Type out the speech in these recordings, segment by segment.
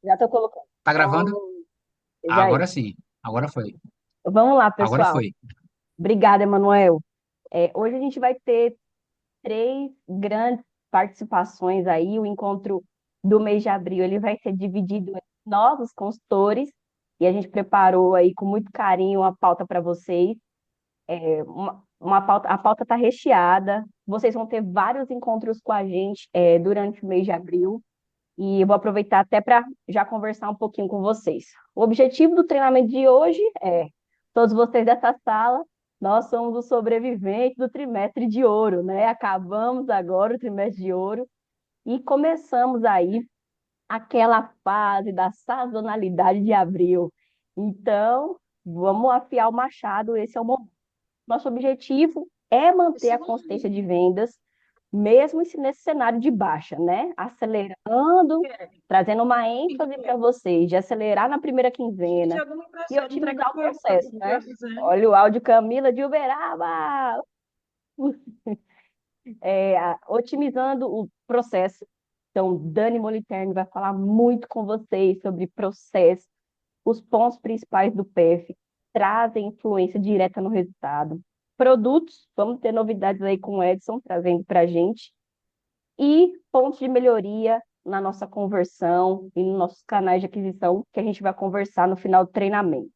Já tô colocando. Tá gravando? Já aí. Agora sim. Agora foi. Vamos lá, Agora pessoal. foi. Obrigada, Emanuel. Hoje a gente vai ter três grandes participações aí. O encontro do mês de abril, ele vai ser dividido entre nós, os consultores, e a gente preparou aí com muito carinho uma pauta para vocês. Uma pauta, a pauta está recheada. Vocês vão ter vários encontros com a gente durante o mês de abril. E eu vou aproveitar até para já conversar um pouquinho com vocês. O objetivo do treinamento de hoje é, todos vocês dessa sala, nós somos os sobreviventes do trimestre de ouro, né? Acabamos agora o trimestre de ouro e começamos aí aquela fase da sazonalidade de abril. Então, vamos afiar o machado, esse é o momento. Nosso objetivo é manter a consistência de vendas, mesmo nesse cenário de baixa, né? Acelerando, trazendo uma ênfase para vocês, de acelerar na primeira quinzena e otimizar o processo, né? Olha o áudio Camila de Uberaba! Otimizando o processo. Então, Dani Moliterno vai falar muito com vocês sobre processo, os pontos principais do PF, trazem influência direta no resultado. Produtos, vamos ter novidades aí com o Edson trazendo para a gente. E pontos de melhoria na nossa conversão e nos nossos canais de aquisição, que a gente vai conversar no final do treinamento.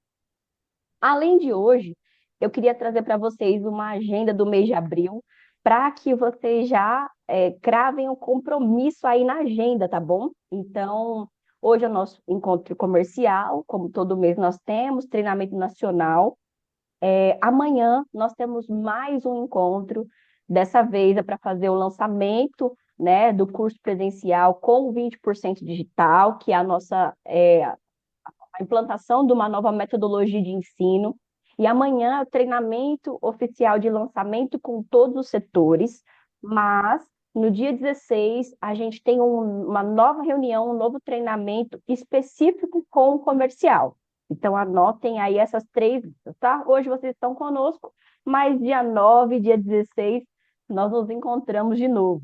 Além de hoje, eu queria trazer para vocês uma agenda do mês de abril, para que vocês já cravem um compromisso aí na agenda, tá bom? Então, hoje é o nosso encontro comercial, como todo mês nós temos, treinamento nacional. Amanhã nós temos mais um encontro, dessa vez é para fazer o lançamento, né, do curso presencial com 20% digital, que é a implantação de uma nova metodologia de ensino. E amanhã é o treinamento oficial de lançamento com todos os setores, mas no dia 16 a gente tem uma nova reunião, um novo treinamento específico com o comercial. Então anotem aí essas três, tá? Hoje vocês estão conosco, mas dia 9, dia 16, nós nos encontramos de novo.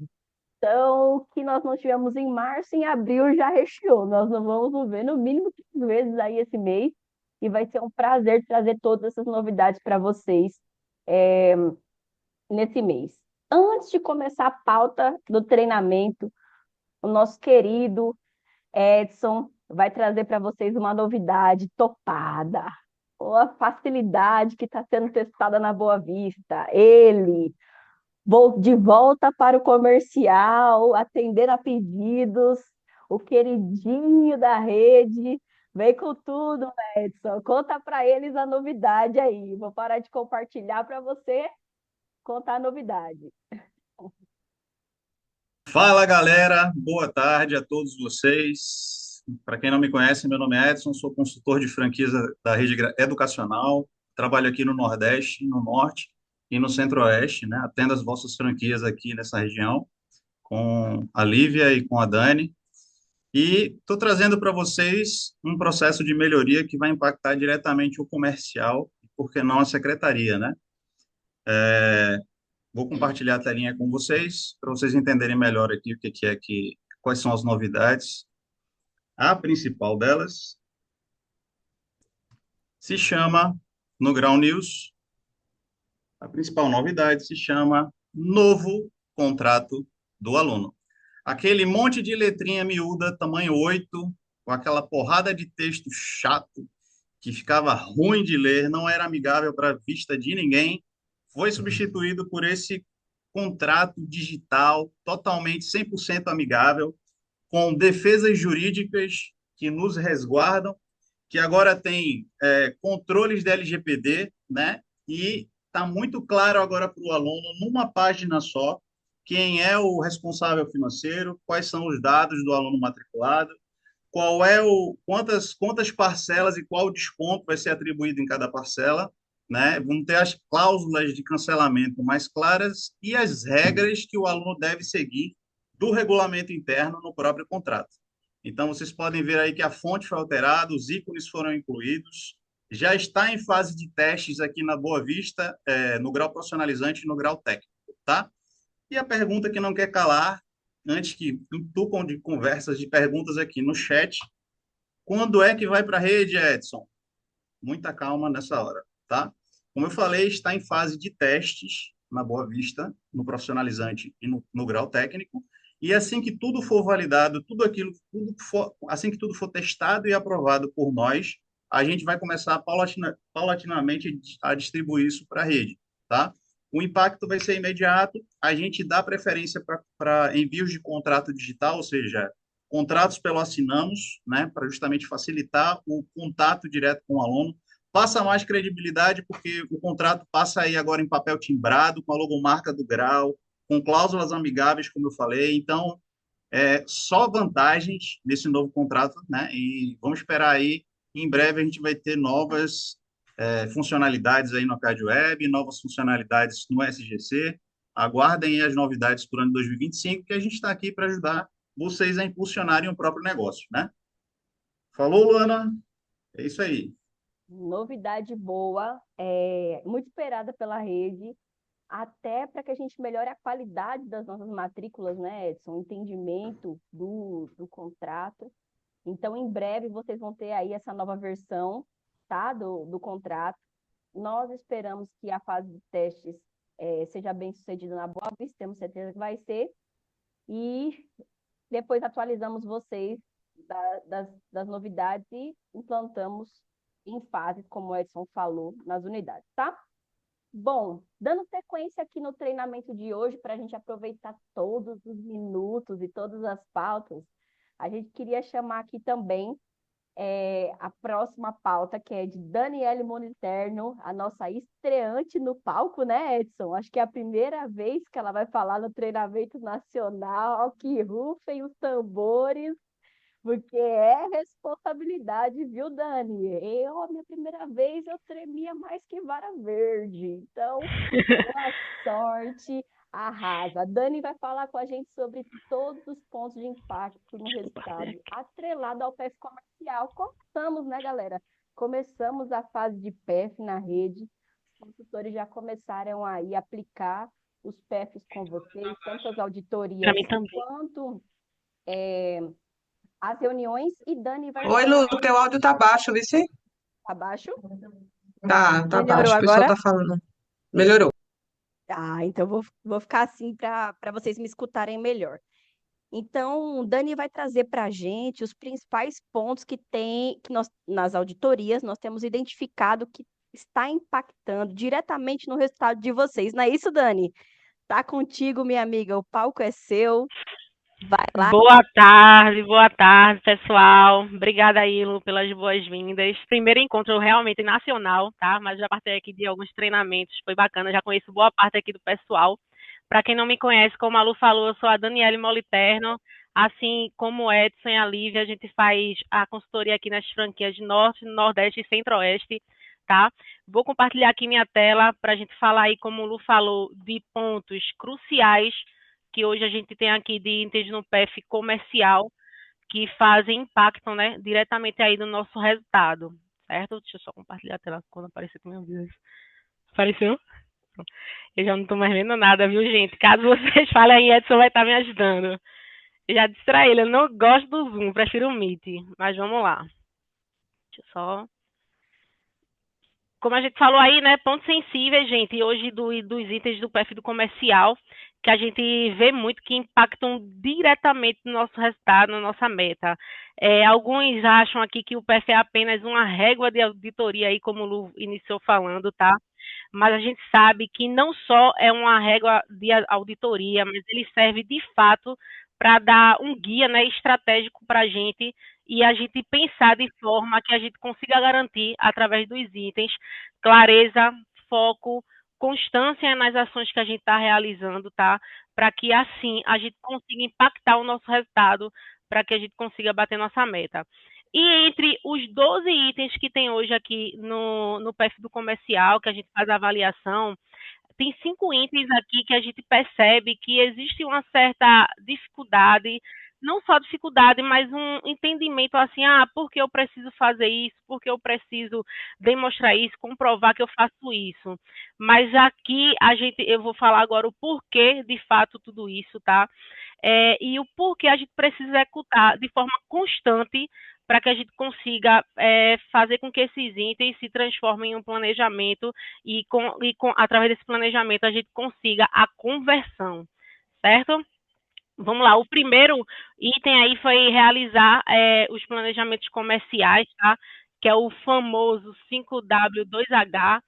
Então, o que nós não tivemos em março, em abril já recheou. Nós não vamos nos ver no mínimo 3 vezes aí esse mês. E vai ser um prazer trazer todas essas novidades para vocês é, nesse mês. Antes de começar a pauta do treinamento, o nosso querido Edson vai trazer para vocês uma novidade topada. A facilidade que está sendo testada na Boa Vista. Ele, vou de volta para o comercial, atender a pedidos, o queridinho da rede. Vem com tudo, Edson. Conta para eles a novidade aí. Vou parar de compartilhar para você contar a novidade. Fala galera, boa tarde a todos vocês. Para quem não me conhece, meu nome é Edson, sou consultor de franquias da rede educacional, trabalho aqui no Nordeste, no Norte e no Centro-Oeste, né? Atendo as vossas franquias aqui nessa região, com a Lívia e com a Dani. E estou trazendo para vocês um processo de melhoria que vai impactar diretamente o comercial, por que não a secretaria, né? Vou compartilhar a telinha com vocês, para vocês entenderem melhor aqui o que é que, quais são as novidades. A principal delas se chama, no Grau News, a principal novidade se chama Novo Contrato do Aluno. Aquele monte de letrinha miúda, tamanho 8, com aquela porrada de texto chato, que ficava ruim de ler, não era amigável para a vista de ninguém, foi substituído por esse contrato digital totalmente 100% amigável, com defesas jurídicas que nos resguardam, que agora tem controles da LGPD, né? E está muito claro agora para o aluno, numa página só, quem é o responsável financeiro, quais são os dados do aluno matriculado, quantas parcelas e qual desconto vai ser atribuído em cada parcela, né? Vamos ter as cláusulas de cancelamento mais claras e as regras que o aluno deve seguir do regulamento interno no próprio contrato. Então, vocês podem ver aí que a fonte foi alterada, os ícones foram incluídos, já está em fase de testes aqui na Boa Vista, no grau profissionalizante e no grau técnico, tá? E a pergunta que não quer calar, antes que entupam de conversas, de perguntas aqui no chat, Quando é que vai para a rede, Edson? Muita calma nessa hora, tá? Como eu falei, está em fase de testes na Boa Vista, no profissionalizante e no grau técnico. E assim que tudo for validado, assim que tudo for testado e aprovado por nós, a gente vai começar paulatinamente a distribuir isso para a rede, tá? O impacto vai ser imediato. A gente dá preferência para envios de contrato digital, ou seja, contratos pelo assinamos, né, para justamente facilitar o contato direto com o aluno. Passa mais credibilidade, porque o contrato passa aí agora em papel timbrado, com a logomarca do grau, com cláusulas amigáveis, como eu falei. Então, só vantagens nesse novo contrato, né? E vamos esperar aí, em breve a gente vai ter novas funcionalidades aí no Arcade Web, novas funcionalidades no SGC. Aguardem aí as novidades para o ano 2025, que a gente está aqui para ajudar vocês a impulsionarem o próprio negócio, né? Falou, Luana? É isso aí. Novidade boa, muito esperada pela rede, até para que a gente melhore a qualidade das nossas matrículas, né, Edson? O entendimento do contrato. Então, em breve, vocês vão ter aí essa nova versão, tá, do contrato. Nós esperamos que a fase de testes seja bem sucedida na Boa Vista, temos certeza que vai ser. E depois atualizamos vocês das novidades e implantamos em fases, como o Edson falou, nas unidades, tá? Bom, dando sequência aqui no treinamento de hoje, para a gente aproveitar todos os minutos e todas as pautas, a gente queria chamar aqui também a próxima pauta, que é de Daniele Moniterno, a nossa estreante no palco, né, Edson? Acho que é a primeira vez que ela vai falar no treinamento nacional, que rufem os tambores, porque é responsabilidade, viu, Dani? A minha primeira vez, eu tremia mais que vara verde. Então, boa sorte, arrasa. A Dani vai falar com a gente sobre todos os pontos de impacto no resultado, atrelado ao PF comercial. Começamos, né, galera? Começamos a fase de PF na rede. Os consultores já começaram aí a aplicar os PFs com vocês, tanto as Para auditorias mim também. quanto as reuniões. E Dani vai Oi, Lu, falar teu áudio tá baixo, vê se abaixo. tá Melhorou baixo. O pessoal agora? tá falando. Melhorou. Então vou ficar assim para vocês me escutarem melhor. Então, Dani vai trazer para a gente os principais pontos que nós, nas auditorias, nós temos identificado que está impactando diretamente no resultado de vocês. Não é isso, Dani? Tá contigo, minha amiga. O palco é seu. Vai lá. Boa tarde, pessoal. Obrigada aí, Lu, pelas boas-vindas. Primeiro encontro realmente nacional, tá? Mas já participei aqui de alguns treinamentos, foi bacana, já conheço boa parte aqui do pessoal. Para quem não me conhece, como a Lu falou, eu sou a Daniele Moliterno. Assim como o Edson e a Lívia, a gente faz a consultoria aqui nas franquias de Norte, Nordeste e Centro-Oeste, tá? Vou compartilhar aqui minha tela para a gente falar aí, como o Lu falou, de pontos cruciais que hoje a gente tem aqui de itens no PF comercial que fazem impacto, né, diretamente aí no nosso resultado, certo? Deixa eu só compartilhar a tela quando aparecer com meu Deus. Apareceu? Eu já não tô mais vendo nada, viu, gente? Caso vocês falem aí, Edson vai estar me ajudando. Eu já disse pra ele, eu não gosto do Zoom, prefiro o Meet, mas vamos lá. Deixa eu só... Como a gente falou aí, né, pontos sensíveis, gente, hoje dos itens do PF do comercial, que a gente vê muito que impactam diretamente no nosso resultado, na nossa meta. Alguns acham aqui que o PF é apenas uma régua de auditoria, aí, como o Lu iniciou falando, tá? Mas a gente sabe que não só é uma régua de auditoria, mas ele serve de fato para dar um guia, né, estratégico para a gente e a gente pensar de forma que a gente consiga garantir, através dos itens, clareza, foco, constância nas ações que a gente está realizando, tá? Para que assim a gente consiga impactar o nosso resultado, para que a gente consiga bater nossa meta. E entre os 12 itens que tem hoje aqui no PF do comercial, que a gente faz a avaliação, tem 5 itens aqui que a gente percebe que existe uma certa dificuldade, não só dificuldade, mas um entendimento assim, por que eu preciso fazer isso, por que eu preciso demonstrar isso, comprovar que eu faço isso. Mas aqui eu vou falar agora o porquê de fato tudo isso, tá? E o porquê a gente precisa executar de forma constante para que a gente consiga fazer com que esses itens se transformem em um planejamento através desse planejamento a gente consiga a conversão, certo? Vamos lá, o primeiro item aí foi realizar os planejamentos comerciais, tá? Que é o famoso 5W2H,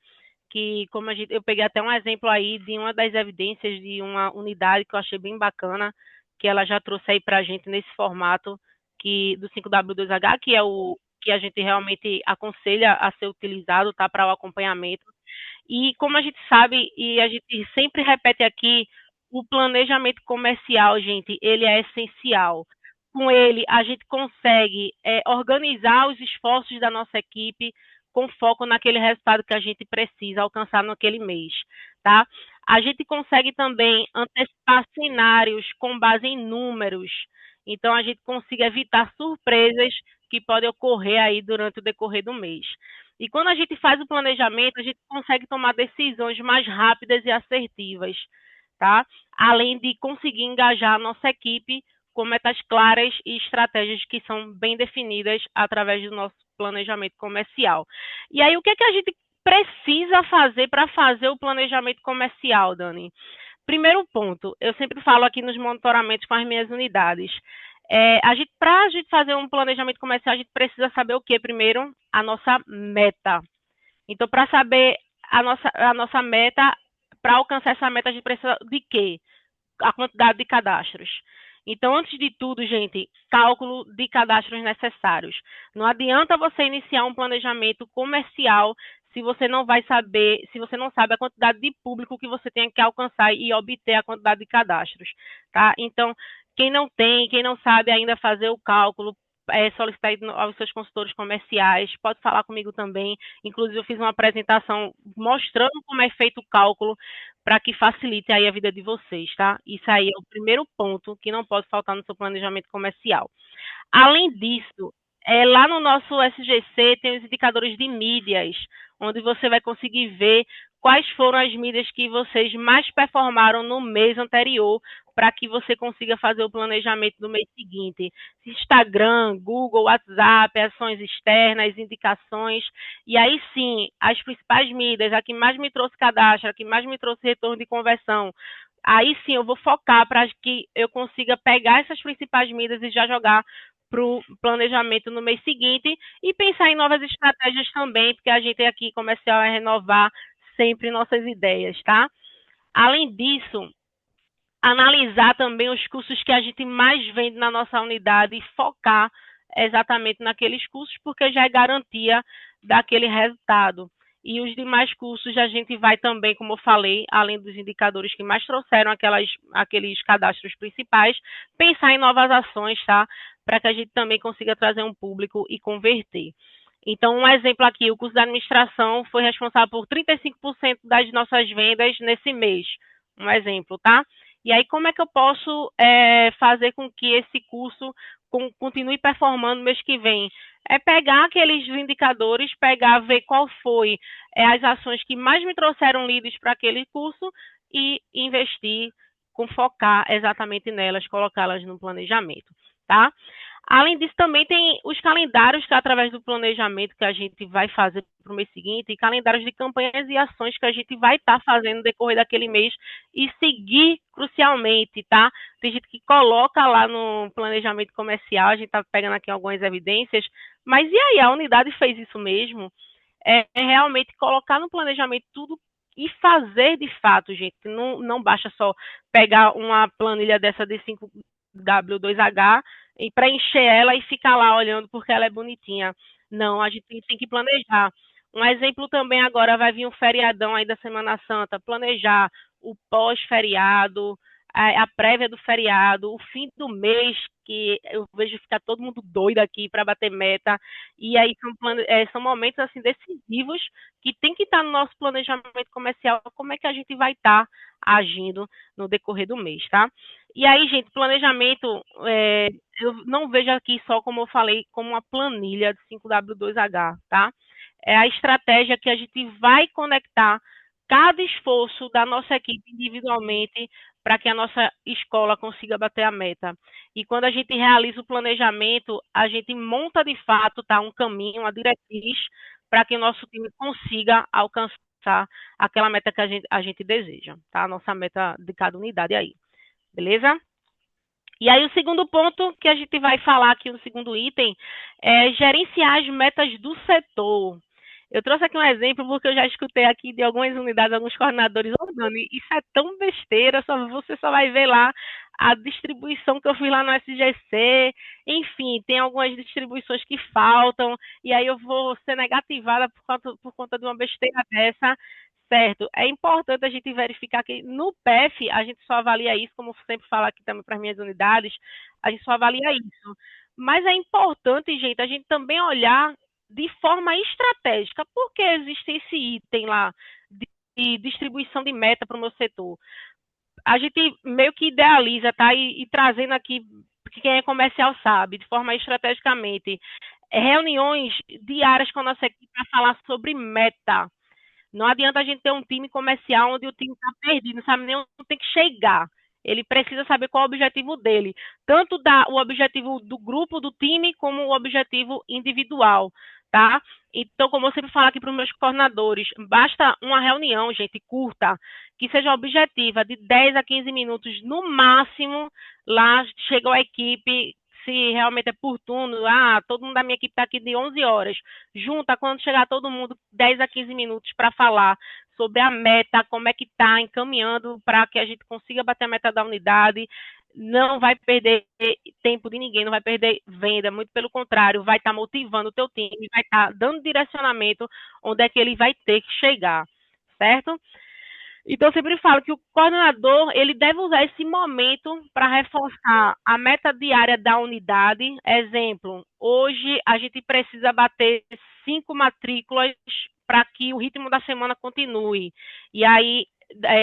que como eu peguei até um exemplo aí de uma das evidências de uma unidade que eu achei bem bacana, que ela já trouxe aí para a gente nesse formato do 5W2H, que é o que a gente realmente aconselha a ser utilizado, tá, para o acompanhamento. E como a gente sabe e a gente sempre repete aqui, o planejamento comercial, gente, ele é essencial. Com ele, a gente consegue organizar os esforços da nossa equipe com foco naquele resultado que a gente precisa alcançar naquele mês, tá? A gente consegue também antecipar cenários com base em números. Então, a gente consegue evitar surpresas que podem ocorrer aí durante o decorrer do mês. E quando a gente faz o planejamento, a gente consegue tomar decisões mais rápidas e assertivas, tá? Além de conseguir engajar a nossa equipe com metas claras e estratégias que são bem definidas através do nosso planejamento comercial. E aí, o que é que a gente precisa fazer para fazer o planejamento comercial, Dani? Primeiro ponto, eu sempre falo aqui nos monitoramentos com as minhas unidades. Para a gente fazer um planejamento comercial, a gente precisa saber o que primeiro? A nossa meta. Então, para saber a nossa meta, para alcançar essa meta, a gente precisa de quê? A quantidade de cadastros. Então, antes de tudo, gente, cálculo de cadastros necessários. Não adianta você iniciar um planejamento comercial se você não vai saber, se você não sabe a quantidade de público que você tem que alcançar e obter a quantidade de cadastros, tá? Então, quem não sabe ainda fazer o cálculo, solicitar aos seus consultores comerciais, pode falar comigo também. Inclusive, eu fiz uma apresentação mostrando como é feito o cálculo para que facilite aí a vida de vocês, tá? Isso aí é o primeiro ponto que não pode faltar no seu planejamento comercial. Além disso, lá no nosso SGC tem os indicadores de mídias, onde você vai conseguir ver quais foram as mídias que vocês mais performaram no mês anterior, para que você consiga fazer o planejamento do mês seguinte. Instagram, Google, WhatsApp, ações externas, indicações. E aí sim, as principais mídias, a que mais me trouxe cadastro, a que mais me trouxe retorno de conversão. Aí sim eu vou focar para que eu consiga pegar essas principais mídias e já jogar para o planejamento no mês seguinte e pensar em novas estratégias também, porque a gente aqui comercial é renovar sempre nossas ideias, tá? Além disso, analisar também os cursos que a gente mais vende na nossa unidade e focar exatamente naqueles cursos, porque já é garantia daquele resultado. E os demais cursos a gente vai também, como eu falei, além dos indicadores que mais trouxeram aqueles cadastros principais, pensar em novas ações, tá? Para que a gente também consiga trazer um público e converter. Então, um exemplo aqui, o curso da administração foi responsável por 35% das nossas vendas nesse mês. Um exemplo, tá? E aí, como é que eu posso fazer com que esse curso continue performando no mês que vem? É pegar aqueles indicadores, ver qual foi as ações que mais me trouxeram leads para aquele curso e investir, focar exatamente nelas, colocá-las no planejamento, tá? Além disso, também tem os calendários que através do planejamento que a gente vai fazer para o mês seguinte, e calendários de campanhas e ações que a gente vai estar fazendo no decorrer daquele mês e seguir crucialmente, tá? Tem gente que coloca lá no planejamento comercial, a gente está pegando aqui algumas evidências, mas e aí, a unidade fez isso mesmo? É realmente colocar no planejamento tudo e fazer de fato, gente. Não basta só pegar uma planilha dessa de 5W2H e preencher ela e ficar lá olhando porque ela é bonitinha. Não, a gente tem que planejar. Um exemplo também agora vai vir um feriadão aí da Semana Santa, planejar o pós-feriado, a prévia do feriado, o fim do mês, que eu vejo ficar todo mundo doido aqui para bater meta, e aí são momentos assim decisivos que tem que estar no nosso planejamento comercial, como é que a gente vai estar agindo no decorrer do mês, tá? E aí, gente, planejamento, eu não vejo aqui só, como eu falei, como uma planilha de 5W2H, tá? É a estratégia que a gente vai conectar cada esforço da nossa equipe individualmente para que a nossa escola consiga bater a meta. E quando a gente realiza o planejamento, a gente monta de fato, tá, um caminho, uma diretriz para que o nosso time consiga alcançar aquela meta que a gente deseja, tá? A nossa meta de cada unidade aí, beleza? E aí o segundo ponto que a gente vai falar aqui no segundo item é gerenciar as metas do setor. Eu trouxe aqui um exemplo porque eu já escutei aqui de algumas unidades, alguns coordenadores, ô Dani, isso é tão besteira, você só vai ver lá a distribuição que eu fiz lá no SGC, enfim, tem algumas distribuições que faltam, e aí eu vou ser negativada por conta de uma besteira dessa, certo? É importante a gente verificar que no PEF a gente só avalia isso, como eu sempre falo aqui também para as minhas unidades, a gente só avalia isso. Mas é importante, gente, a gente também olhar de forma estratégica. Por que existe esse item lá de distribuição de meta para o meu setor? A gente meio que idealiza, tá? E trazendo aqui, quem é comercial sabe, de forma estrategicamente, reuniões diárias com a nossa equipe para falar sobre meta. Não adianta a gente ter um time comercial onde o time está perdido, não sabe nem onde tem que chegar. Ele precisa saber qual é o objetivo dele. Tanto o objetivo do grupo, do time, como o objetivo individual, tá? Então, como eu sempre falo aqui para os meus coordenadores, basta uma reunião, gente, curta, que seja objetiva, de 10 a 15 minutos no máximo. Lá chega a equipe, se realmente é por turno, todo mundo da minha equipe está aqui de 11 horas. Junta, quando chegar todo mundo, 10 a 15 minutos para falar sobre a meta, como é que está, encaminhando para que a gente consiga bater a meta da unidade. Não vai perder tempo de ninguém, não vai perder venda, muito pelo contrário, vai estar motivando o teu time, vai estar dando direcionamento onde é que ele vai ter que chegar, certo? Então, eu sempre falo que o coordenador, ele deve usar esse momento para reforçar a meta diária da unidade. Exemplo, hoje a gente precisa bater 5 matrículas para que o ritmo da semana continue. E aí,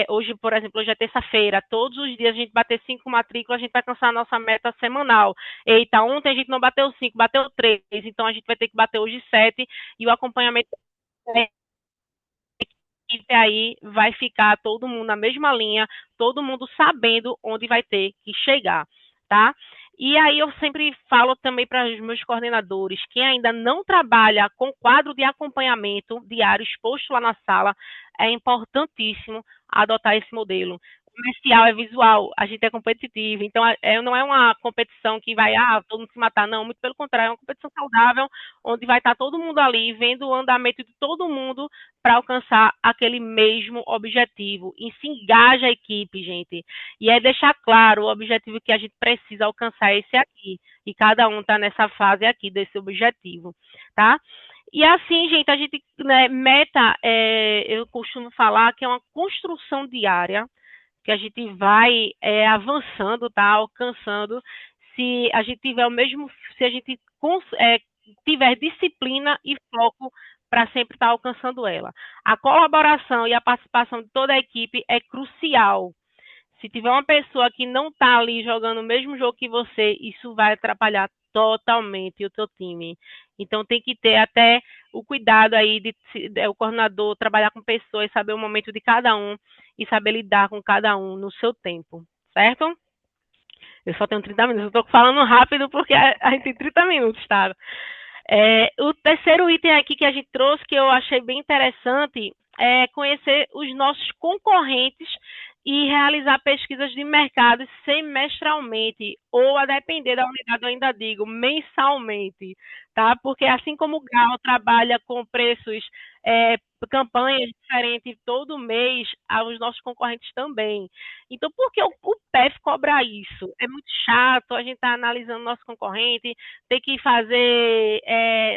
hoje, por exemplo, hoje é terça-feira, todos os dias a gente bater 5 matrículas, a gente vai alcançar a nossa meta semanal. Eita, ontem a gente não bateu 5, bateu 3, então a gente vai ter que bater hoje 7, e o acompanhamento aí vai ficar todo mundo na mesma linha, todo mundo sabendo onde vai ter que chegar, tá? E aí eu sempre falo também para os meus coordenadores, quem ainda não trabalha com quadro de acompanhamento diário exposto lá na sala, é importantíssimo adotar esse modelo. Comercial é visual, a gente é competitivo, então não é uma competição que vai, todo mundo se matar, não, muito pelo contrário, é uma competição saudável, onde vai estar todo mundo ali, vendo o andamento de todo mundo para alcançar aquele mesmo objetivo, e se engaja a equipe, gente, e é deixar claro o objetivo que a gente precisa alcançar, esse aqui, e cada um está nessa fase aqui desse objetivo, tá? E assim, gente, a gente, né, meta, eu costumo falar que é uma construção diária, que a gente vai avançando, tá, alcançando, se a gente tiver se a gente tiver disciplina e foco para sempre estar alcançando ela. A colaboração e a participação de toda a equipe é crucial. Se tiver uma pessoa que não está ali jogando o mesmo jogo que você, isso vai atrapalhar totalmente o teu time. Então tem que ter até o cuidado aí de o coordenador trabalhar com pessoas, saber o momento de cada um e saber lidar com cada um no seu tempo, certo? Eu só tenho 30 minutos, eu estou falando rápido porque a gente tem 30 minutos, tá? O terceiro item aqui que a gente trouxe, que eu achei bem interessante, é conhecer os nossos concorrentes e realizar pesquisas de mercado semestralmente, ou a depender da unidade, eu ainda digo, mensalmente, tá? Porque assim como o Gal trabalha com preços, campanhas diferentes todo mês, os nossos concorrentes também. Então, por que o PEF cobra isso? É muito chato, a gente está analisando nosso concorrente, tem que fazer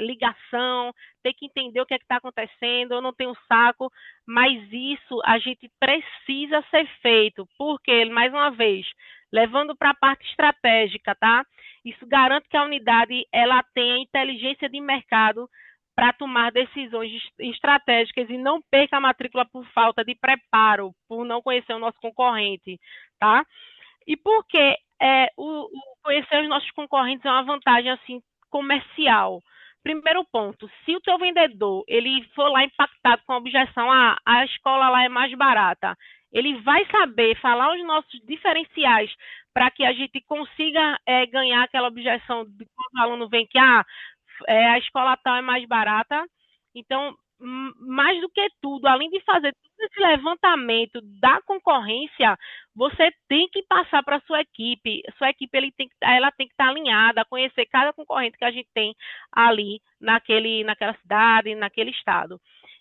ligação, tem que entender o que é que está acontecendo, eu não tenho saco, mas isso a gente precisa ser feito, porque, mais uma vez, levando para a parte estratégica, tá? Isso garante que a unidade ela tenha inteligência de mercado para tomar decisões estratégicas e não perca a matrícula por falta de preparo, por não conhecer o nosso concorrente, tá? E porque conhecer os nossos concorrentes é uma vantagem assim comercial. Primeiro ponto, se o teu vendedor ele for lá impactado com a objeção, a escola lá é mais barata, ele vai saber falar os nossos diferenciais para que a gente consiga ganhar aquela objeção de quando o aluno vem que a escola tal é mais barata. Então, mais do que tudo, além de fazer todo esse levantamento da concorrência, você tem que passar para a sua equipe. Sua equipe ela tem que estar alinhada, conhecer cada concorrente que a gente tem ali naquela cidade, naquele estado.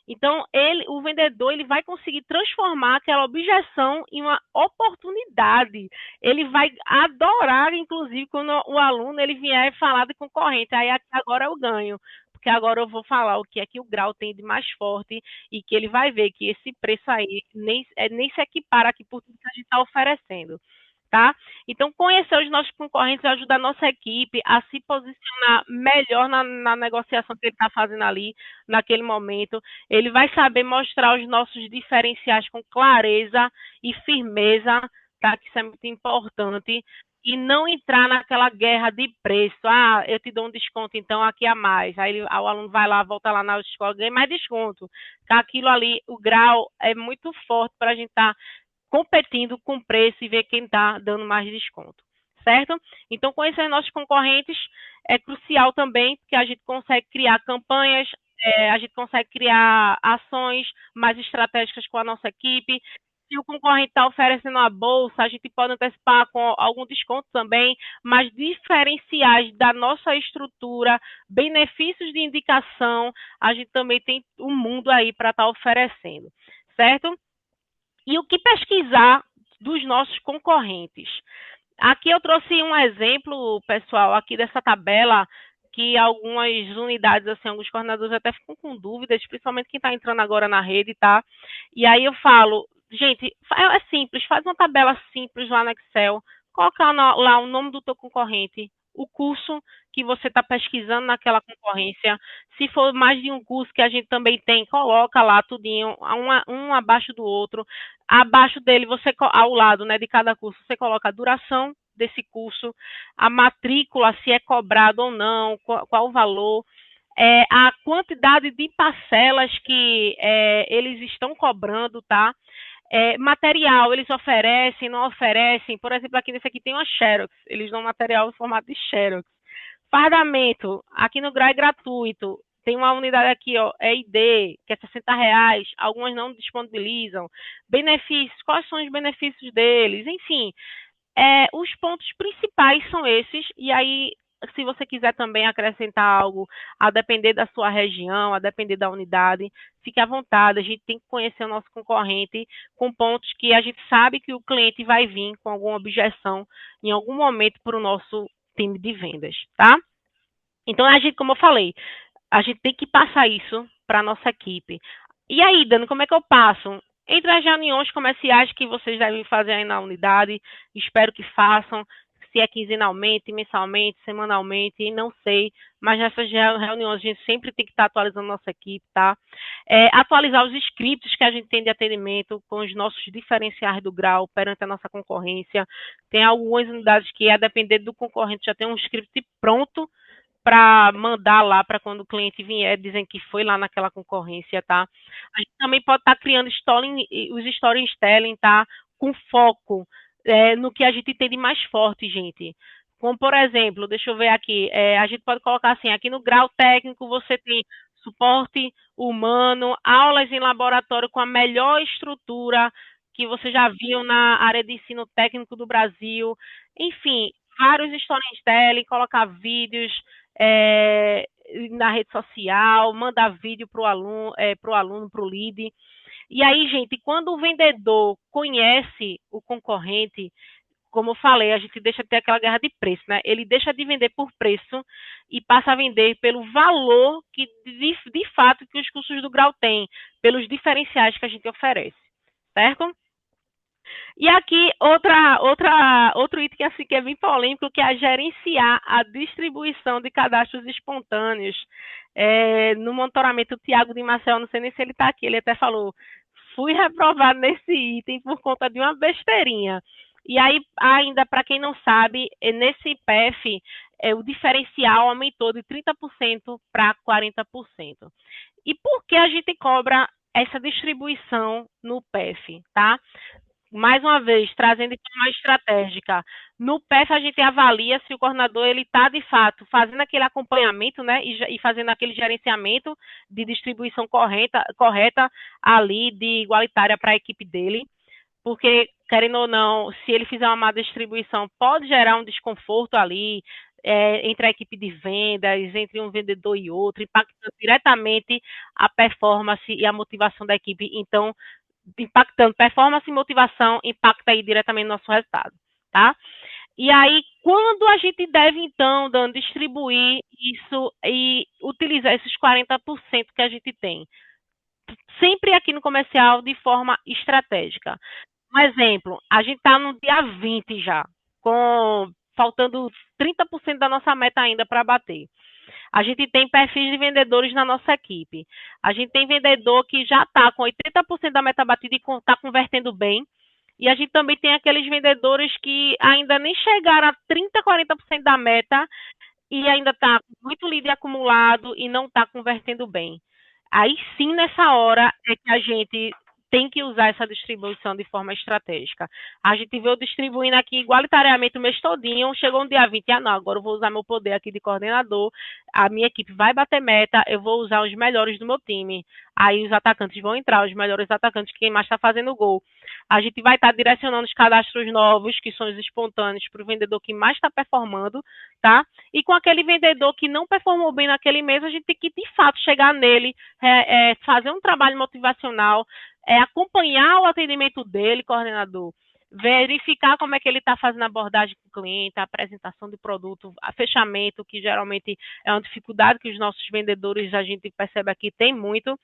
Então, o vendedor ele vai conseguir transformar aquela objeção em uma oportunidade. Ele vai adorar, inclusive, quando o aluno ele vier falar de concorrente. Aí agora eu ganho, porque agora eu vou falar o que é que o Grau tem de mais forte e que ele vai ver que esse preço aí nem se equipara aqui por tudo que a gente está oferecendo. Tá? Então, conhecer os nossos concorrentes ajuda a nossa equipe a se posicionar melhor na negociação que ele está fazendo ali, naquele momento. Ele vai saber mostrar os nossos diferenciais com clareza e firmeza, tá? Que isso é muito importante. E não entrar naquela guerra de preço. Eu te dou um desconto, então aqui a mais. Aí o aluno vai lá, volta lá na escola, ganha mais desconto. Aquilo ali, o Grau é muito forte para a gente estar competindo com preço e ver quem está dando mais desconto, certo? Então, conhecer nossos concorrentes é crucial também, porque a gente consegue criar campanhas, a gente consegue criar ações mais estratégicas com a nossa equipe. Se o concorrente está oferecendo uma bolsa, a gente pode antecipar com algum desconto também, mas diferenciais da nossa estrutura, benefícios de indicação, a gente também tem um mundo aí para estar oferecendo, certo? E o que pesquisar dos nossos concorrentes? Aqui eu trouxe um exemplo, pessoal, aqui dessa tabela, que algumas unidades, assim, alguns coordenadores até ficam com dúvidas, principalmente quem está entrando agora na rede, tá? E aí eu falo, gente, é simples, faz uma tabela simples lá no Excel, coloca lá o nome do teu concorrente, o curso que você está pesquisando naquela concorrência. Se for mais de um curso que a gente também tem, coloca lá tudinho, um abaixo do outro. Abaixo dele, ao lado, né, de cada curso, você coloca a duração desse curso, a matrícula, se é cobrado ou não, qual o valor, a quantidade de parcelas que eles estão cobrando, tá? Material, eles oferecem, não oferecem. Por exemplo, aqui nesse aqui tem uma Xerox, eles dão material em formato de Xerox. Fardamento, aqui no Grau é gratuito. Tem uma unidade aqui, ó, EID, que é R$ 60, algumas não disponibilizam. Benefícios, quais são os benefícios deles? Enfim, os pontos principais são esses, e aí, se você quiser também acrescentar algo, a depender da sua região, a depender da unidade, fique à vontade, a gente tem que conhecer o nosso concorrente com pontos que a gente sabe que o cliente vai vir com alguma objeção em algum momento para o nosso time de vendas, tá? Então, a gente, como eu falei, a gente tem que passar isso para a nossa equipe. E aí, Dani, como é que eu passo? Entre as reuniões comerciais que vocês devem fazer aí na unidade, espero que façam, se é quinzenalmente, mensalmente, semanalmente, não sei, mas nessas reuniões a gente sempre tem que estar atualizando nossa equipe, tá? Atualizar os scripts que a gente tem de atendimento com os nossos diferenciais do Grau perante a nossa concorrência. Tem algumas unidades que, a depender do concorrente, já tem um script pronto para mandar lá para quando o cliente vier, dizem que foi lá naquela concorrência, tá? A gente também pode estar criando os storytelling, tá? Com foco no que a gente tem de mais forte, gente. Como, por exemplo, deixa eu ver aqui, a gente pode colocar assim, aqui no Grau Técnico você tem suporte humano, aulas em laboratório com a melhor estrutura que você já viu na área de ensino técnico do Brasil. Enfim, vários storytelling, colocar vídeos, na rede social, mandar vídeo para o aluno, para o lead. E aí, gente, quando o vendedor conhece o concorrente, como eu falei, a gente deixa de ter aquela guerra de preço, né? Ele deixa de vender por preço e passa a vender pelo valor que, de fato, que os cursos do Grau têm, pelos diferenciais que a gente oferece, certo? E aqui, outro item assim, que é bem polêmico, que é gerenciar a distribuição de cadastros espontâneos. No monitoramento, o Tiago de Marcel, não sei nem se ele está aqui, ele até falou, fui reprovado nesse item por conta de uma besteirinha. E aí, ainda, para quem não sabe, nesse IPF, o diferencial aumentou de 30% para 40%. E por que a gente cobra essa distribuição no PEF, tá? Mais uma vez, trazendo de forma estratégica. No PEF, a gente avalia se o coordenador ele está, de fato, fazendo aquele acompanhamento, né, e fazendo aquele gerenciamento de distribuição correta ali, de igualitária para a equipe dele, porque, querendo ou não, se ele fizer uma má distribuição, pode gerar um desconforto ali, entre a equipe de vendas, entre um vendedor e outro, impactando diretamente a performance e a motivação da equipe. Então, impactando performance e motivação, impacta aí diretamente no nosso resultado, tá? E aí, quando a gente deve, então, Dan, distribuir isso e utilizar esses 40% que a gente tem? Sempre aqui no comercial, de forma estratégica. Um exemplo, a gente está no dia 20 já, faltando 30% da nossa meta ainda para bater. A gente tem perfis de vendedores na nossa equipe. A gente tem vendedor que já está com 80% da meta batida e está convertendo bem. E a gente também tem aqueles vendedores que ainda nem chegaram a 30%, 40% da meta e ainda está muito lead acumulado e não está convertendo bem. Aí sim, nessa hora, é que a gente tem que usar essa distribuição de forma estratégica. A gente veio distribuindo aqui igualitariamente o mês todinho, chegou no dia 20, não, agora eu vou usar meu poder aqui de coordenador, a minha equipe vai bater meta, eu vou usar os melhores do meu time. Aí os atacantes vão entrar, os melhores atacantes, quem mais está fazendo gol. A gente vai estar direcionando os cadastros novos, que são os espontâneos, para o vendedor que mais está performando, tá? E com aquele vendedor que não performou bem naquele mês, a gente tem que, de fato, chegar nele, fazer um trabalho motivacional, acompanhar o atendimento dele, coordenador, verificar como é que ele está fazendo a abordagem com o cliente, a apresentação do produto, a fechamento, que geralmente é uma dificuldade que os nossos vendedores, a gente percebe aqui, tem muito,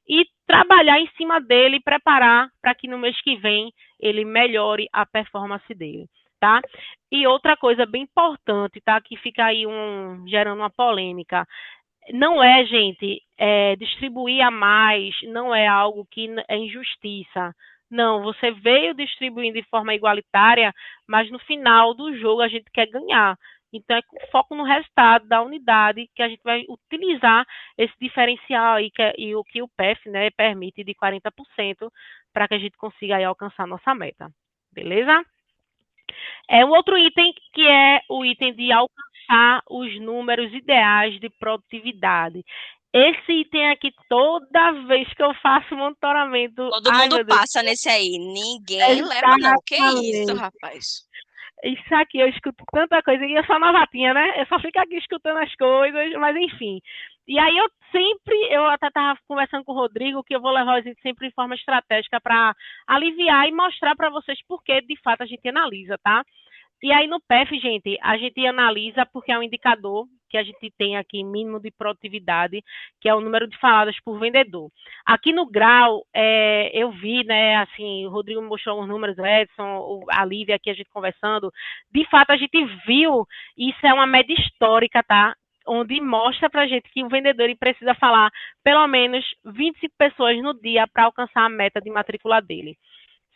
e trabalhar em cima dele, preparar para que no mês que vem ele melhore a performance dele, tá? E outra coisa bem importante, tá? Que fica aí gerando uma polêmica. Não é, gente, distribuir a mais, não é algo que é injustiça. Não, você veio distribuindo de forma igualitária, mas no final do jogo a gente quer ganhar. Então, é com foco no resultado da unidade que a gente vai utilizar esse diferencial aí, e o que o PEF, né, permite de 40%, para que a gente consiga aí alcançar a nossa meta. Beleza? Um outro item que é o item de alcançar os números ideais de produtividade. Esse item aqui, toda vez que eu faço monitoramento, Todo ai mundo meu Deus, passa nesse aí. Ninguém leva, não. Que isso, exatamente. rapaz? Isso aqui, eu escuto tanta coisa, e eu sou novatinha, né? Eu só fico aqui escutando as coisas, mas enfim. E aí eu até estava conversando com o Rodrigo, que eu vou levar os itens sempre de forma estratégica para aliviar e mostrar para vocês por que, de fato, a gente analisa, tá? E aí no PEF, gente, a gente analisa porque é um indicador que a gente tem aqui mínimo de produtividade, que é o número de faladas por vendedor. Aqui no Grau, eu vi, né, assim, o Rodrigo mostrou os números, o Edson, a Lívia aqui, a gente conversando. De fato, a gente viu, isso é uma média histórica, tá? Onde mostra pra gente que o vendedor ele precisa falar pelo menos 25 pessoas no dia para alcançar a meta de matrícula dele.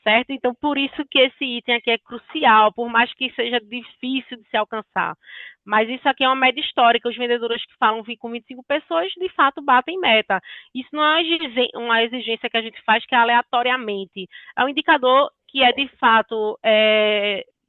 Certo? Então, por isso que esse item aqui é crucial, por mais que seja difícil de se alcançar. Mas isso aqui é uma média histórica. Os vendedores que falam vir com 25 pessoas, de fato, batem meta. Isso não é uma exigência que a gente faz que é aleatoriamente. É um indicador que é, de fato,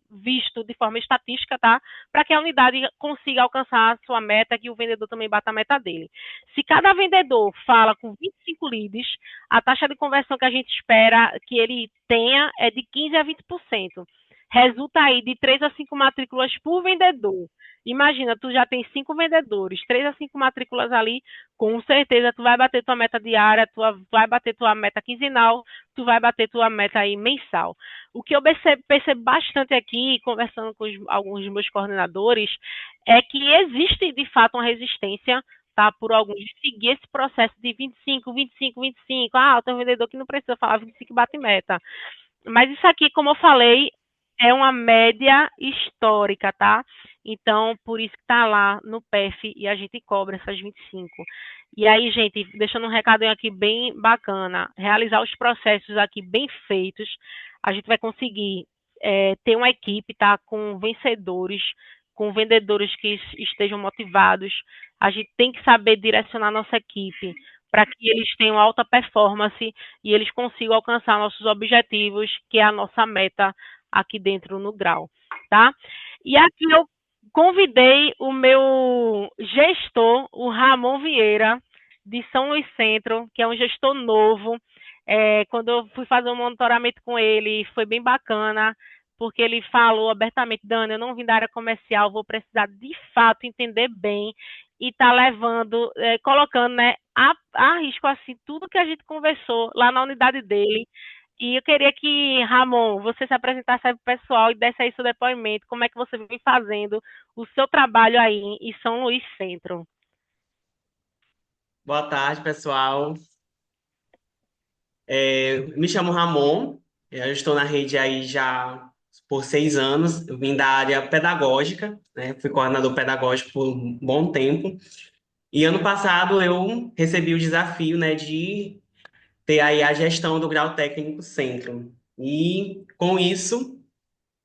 visto de forma estatística, tá? Para que a unidade consiga alcançar a sua meta, que o vendedor também bata a meta dele. Se cada vendedor fala com 25 leads, a taxa de conversão que a gente espera que ele tenha é de 15% a 20%. Resulta aí de 3 a 5 matrículas por vendedor. Imagina, tu já tem 5 vendedores, 3 a 5 matrículas ali, com certeza tu vai bater tua meta diária, tu vai bater tua meta quinzenal, tu vai bater tua meta aí mensal. O que eu percebo bastante aqui, conversando com alguns dos meus coordenadores, é que existe de fato uma resistência, tá, por alguns de seguir esse processo de 25, 25, 25. Ah, tem um vendedor que não precisa falar 25 bate meta. Mas isso aqui, como eu falei, é uma média histórica, tá? Então, por isso que tá lá no PEF e a gente cobra essas 25. E aí, gente, deixando um recadinho aqui bem bacana, realizar os processos aqui bem feitos, a gente vai conseguir ter uma equipe, tá? Com vencedores, com vendedores que estejam motivados. A gente tem que saber direcionar nossa equipe para que eles tenham alta performance e eles consigam alcançar nossos objetivos, que é a nossa meta aqui dentro no Grau, tá? E aqui eu convidei o meu gestor, o Ramon Vieira, de São Luís Centro, que é um gestor novo. Quando eu fui fazer um monitoramento com ele, foi bem bacana, porque ele falou abertamente: Dani, eu não vim da área comercial, vou precisar de fato entender bem e tá levando, colocando, né, a risco assim tudo que a gente conversou lá na unidade dele. E eu queria que, Ramon, você se apresentasse aí para o pessoal e desse aí seu depoimento, como é que você vem fazendo o seu trabalho aí em São Luís Centro. Boa tarde, pessoal. Me chamo Ramon, eu estou na rede aí já por 6 anos. Eu vim da área pedagógica, né? Fui coordenador pedagógico por um bom tempo. E ano passado eu recebi o desafio, né, de ter aí a gestão do grau técnico centro. E com isso,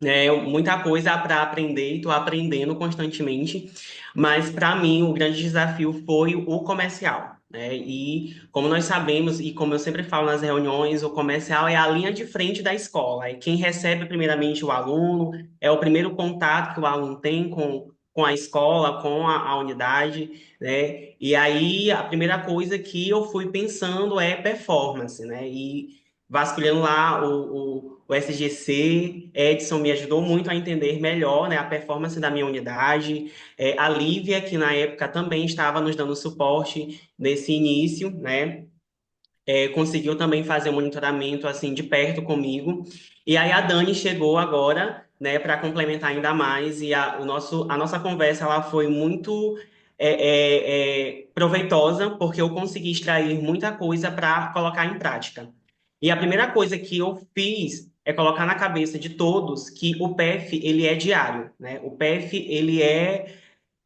né, muita coisa para aprender, estou aprendendo constantemente, mas para mim o grande desafio foi o comercial, né? E como nós sabemos, e como eu sempre falo nas reuniões, o comercial é a linha de frente da escola, é quem recebe primeiramente o aluno, é o primeiro contato que o aluno tem com a escola, com a unidade, né? E aí a primeira coisa que eu fui pensando é performance, né? E vasculhando lá o SGC, Edson me ajudou muito a entender melhor, né, a performance da minha unidade. A Lívia, que na época também estava nos dando suporte nesse início, né, conseguiu também fazer um monitoramento assim de perto comigo. E aí a Dani chegou agora, né, para complementar ainda mais. E a nossa conversa ela foi muito proveitosa, porque eu consegui extrair muita coisa para colocar em prática. E a primeira coisa que eu fiz é colocar na cabeça de todos que o PF ele é diário, né? O PF ele é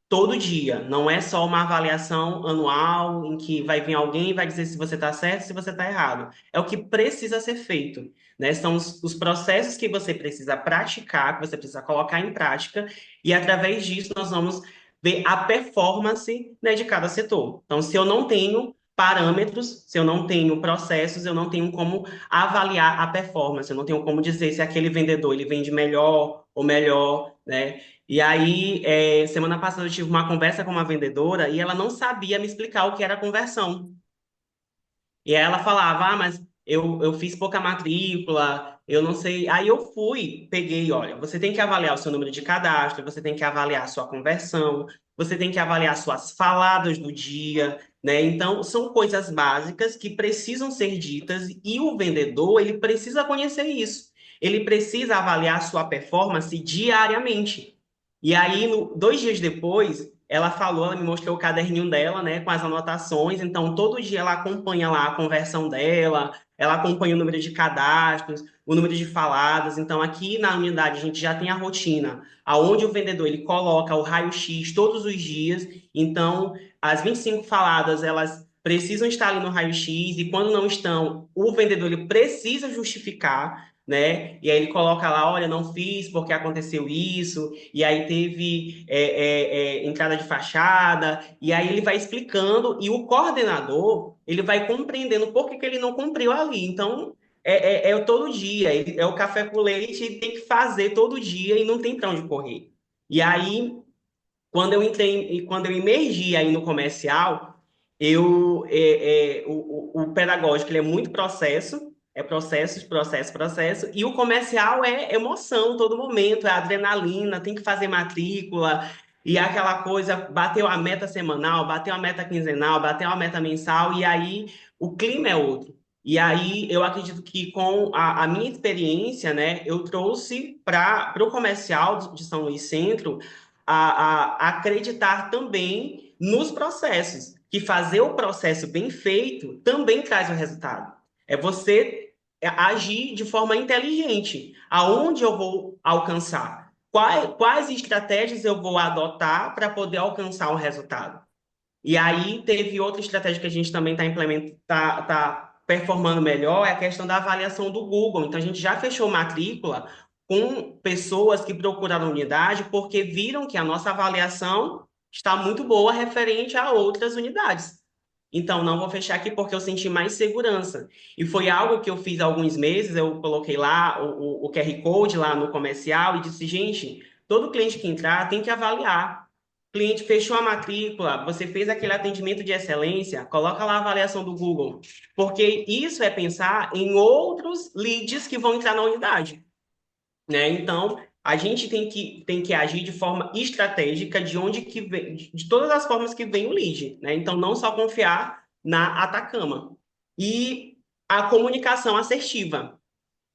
todo dia, não é só uma avaliação anual em que vai vir alguém e vai dizer se você está certo, se você está errado. É o que precisa ser feito, né? São os processos que você precisa praticar, que você precisa colocar em prática, e através disso nós vamos ver a performance, né, de cada setor. Então, se eu não tenho parâmetros, se eu não tenho processos, eu não tenho como avaliar a performance, eu não tenho como dizer se aquele vendedor ele vende melhor ou melhor, né? E aí, semana passada eu tive uma conversa com uma vendedora e ela não sabia me explicar o que era conversão. E aí ela falava, mas eu fiz pouca matrícula, eu não sei. Aí eu fui, peguei, olha, você tem que avaliar o seu número de cadastro, você tem que avaliar a sua conversão, você tem que avaliar suas faladas do dia, né? Então, são coisas básicas que precisam ser ditas e o vendedor, ele precisa conhecer isso. Ele precisa avaliar a sua performance diariamente. E aí, 2 dias depois, ela falou, ela me mostrou o caderninho dela, né, com as anotações. Então, todo dia ela acompanha lá a conversão dela, ela acompanha o número de cadastros, o número de faladas. Então, aqui na unidade, a gente já tem a rotina, aonde o vendedor ele coloca o raio-x todos os dias. Então, as 25 faladas, elas precisam estar ali no raio-x, e quando não estão, o vendedor ele precisa justificar, né? E aí ele coloca lá, olha, não fiz porque aconteceu isso, e aí teve entrada de fachada, e aí ele vai explicando, e o coordenador, ele vai compreendendo por que ele não cumpriu ali. Então, todo dia, é o café com leite, ele tem que fazer todo dia, e não tem para onde correr. E aí, quando eu entrei, quando eu emergi aí no comercial, o pedagógico ele é muito processo, é processo, processo, processo, e o comercial é emoção todo momento, é adrenalina, tem que fazer matrícula, e é aquela coisa, bateu a meta semanal, bateu a meta quinzenal, bateu a meta mensal, e aí o clima é outro. E aí eu acredito que com a minha experiência, né, eu trouxe para o comercial de São Luís Centro a acreditar também nos processos, que fazer o processo bem feito também traz o resultado. É você agir de forma inteligente. Aonde eu vou alcançar? Quais estratégias eu vou adotar para poder alcançar um resultado? E aí teve outra estratégia que a gente também está implementando, tá performando melhor, é a questão da avaliação do Google. Então a gente já fechou matrícula com pessoas que procuraram unidade porque viram que a nossa avaliação está muito boa referente a outras unidades. então não vou fechar aqui porque eu senti mais segurança. E foi algo que eu fiz há alguns meses, eu coloquei lá o QR Code lá no comercial e disse, gente, todo cliente que entrar tem que avaliar. Cliente fechou a matrícula, você fez aquele atendimento de excelência, coloca lá a avaliação do Google, porque isso é pensar em outros leads que vão entrar na unidade, né? Então, a gente tem que agir de forma estratégica de onde que vem, de todas as formas que vem o lead, né? Então, não só confiar na Atacama. E a comunicação assertiva,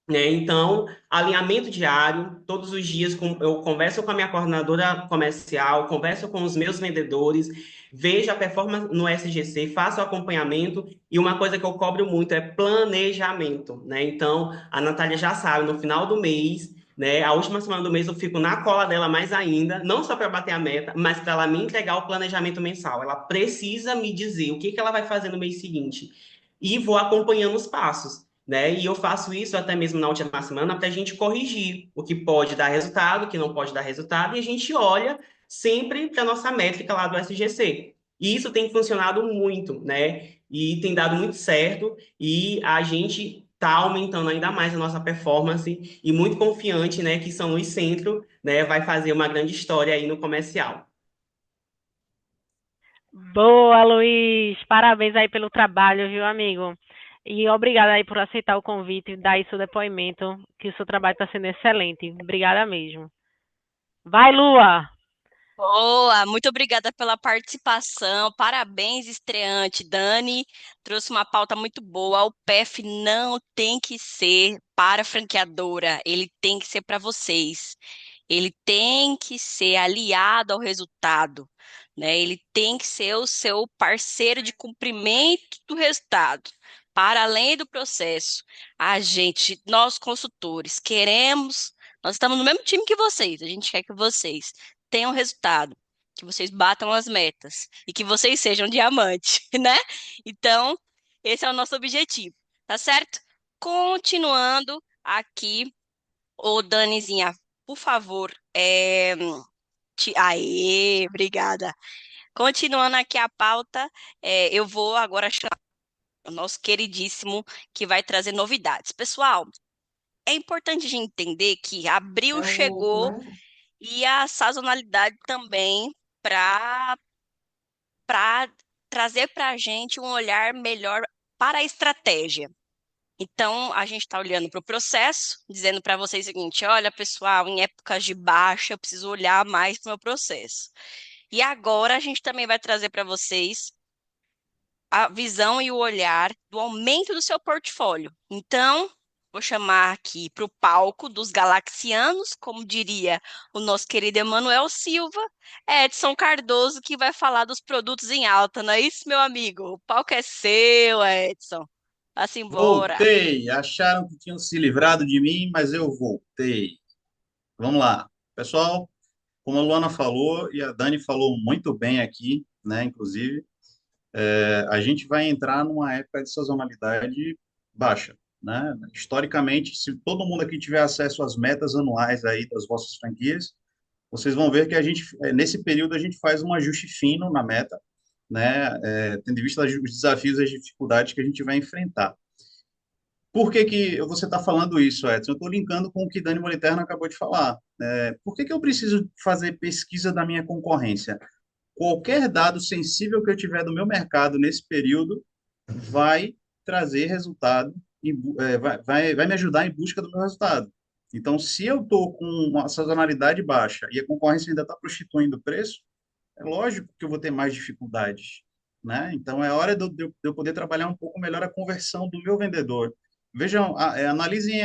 né? Então, alinhamento diário, todos os dias eu converso com a minha coordenadora comercial, converso com os meus vendedores, vejo a performance no SGC, faço o acompanhamento e uma coisa que eu cobro muito é planejamento, né? Então, a Natália já sabe, no final do mês, né, a última semana do mês eu fico na cola dela mais ainda, não só para bater a meta, mas para ela me entregar o planejamento mensal. Ela precisa me dizer o que que ela vai fazer no mês seguinte e vou acompanhando os passos, né? E eu faço isso até mesmo na última semana para a gente corrigir o que pode dar resultado, o que não pode dar resultado, e a gente olha sempre para a nossa métrica lá do SGC. E isso tem funcionado muito, né? E tem dado muito certo, e a gente está aumentando ainda mais a nossa performance, e muito confiante, né, que São Luís Centro, né, vai fazer uma grande história aí no comercial. Boa, Luiz. Parabéns aí pelo trabalho, viu, amigo? E obrigada aí por aceitar o convite e dar aí seu depoimento, que o seu trabalho está sendo excelente. Obrigada mesmo. Vai, Lua! Boa, muito obrigada pela participação. Parabéns, estreante. Dani trouxe uma pauta muito boa. O PEF não tem que ser para a franqueadora, ele tem que ser para vocês. Ele tem que ser aliado ao resultado, né? Ele tem que ser o seu parceiro de cumprimento do resultado. Para além do processo, a gente, nós consultores, queremos, nós estamos no mesmo time que vocês, a gente quer que vocês tenham resultado, que vocês batam as metas e que vocês sejam diamante, né? Então, esse é o nosso objetivo, tá certo? Continuando aqui, ô Danizinha, por favor, Aê, obrigada. Continuando aqui a pauta, eu vou agora chamar o nosso queridíssimo que vai trazer novidades. Pessoal, é importante a gente entender que abril É o, como chegou é? e a sazonalidade também para trazer para a gente um olhar melhor para a estratégia. Então, a gente está olhando para o processo, dizendo para vocês o seguinte: olha, pessoal, em épocas de baixa, eu preciso olhar mais para o meu processo. E agora a gente também vai trazer para vocês a visão e o olhar do aumento do seu portfólio. Então, vou chamar aqui para o palco dos galaxianos, como diria o nosso querido Emanuel Silva, Edson Cardoso, que vai falar dos produtos em alta, não é isso, meu amigo? O palco é seu, Edson. Vá-se embora. Voltei. Acharam que tinham se livrado de mim, mas eu voltei. Vamos lá. Pessoal, como a Luana falou e a Dani falou muito bem aqui, né, inclusive, a gente vai entrar numa época de sazonalidade baixa, né? Historicamente, se todo mundo aqui tiver acesso às metas anuais aí das vossas franquias, vocês vão ver que a gente, nesse período, a gente faz um ajuste fino na meta, né? Tendo em vista os desafios e as dificuldades que a gente vai enfrentar. Por que que você está falando isso, Edson? Eu estou linkando com o que Dani Moliterno acabou de falar. Por que que eu preciso fazer pesquisa da minha concorrência? Qualquer dado sensível que eu tiver do meu mercado nesse período vai trazer resultado, vai me ajudar em busca do meu resultado. Então, se eu estou com uma sazonalidade baixa e a concorrência ainda está prostituindo o preço, é lógico que eu vou ter mais dificuldades, né? Então, é hora de eu poder trabalhar um pouco melhor a conversão do meu vendedor. Vejam, analisem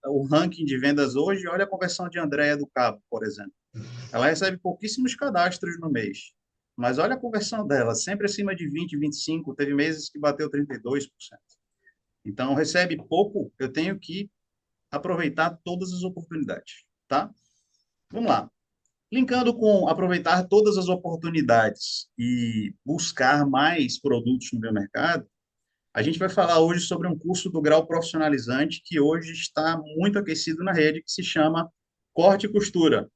o ranking de vendas hoje e olha a conversão de Andréia do Cabo, por exemplo. Ela recebe pouquíssimos cadastros no mês, mas olha a conversão dela, sempre acima de 20, 25, teve meses que bateu 32%. Então, recebe pouco, eu tenho que aproveitar todas as oportunidades, tá? Vamos lá. Linkando com aproveitar todas as oportunidades e buscar mais produtos no meu mercado, a gente vai falar hoje sobre um curso do grau profissionalizante que hoje está muito aquecido na rede, que se chama Corte e Costura.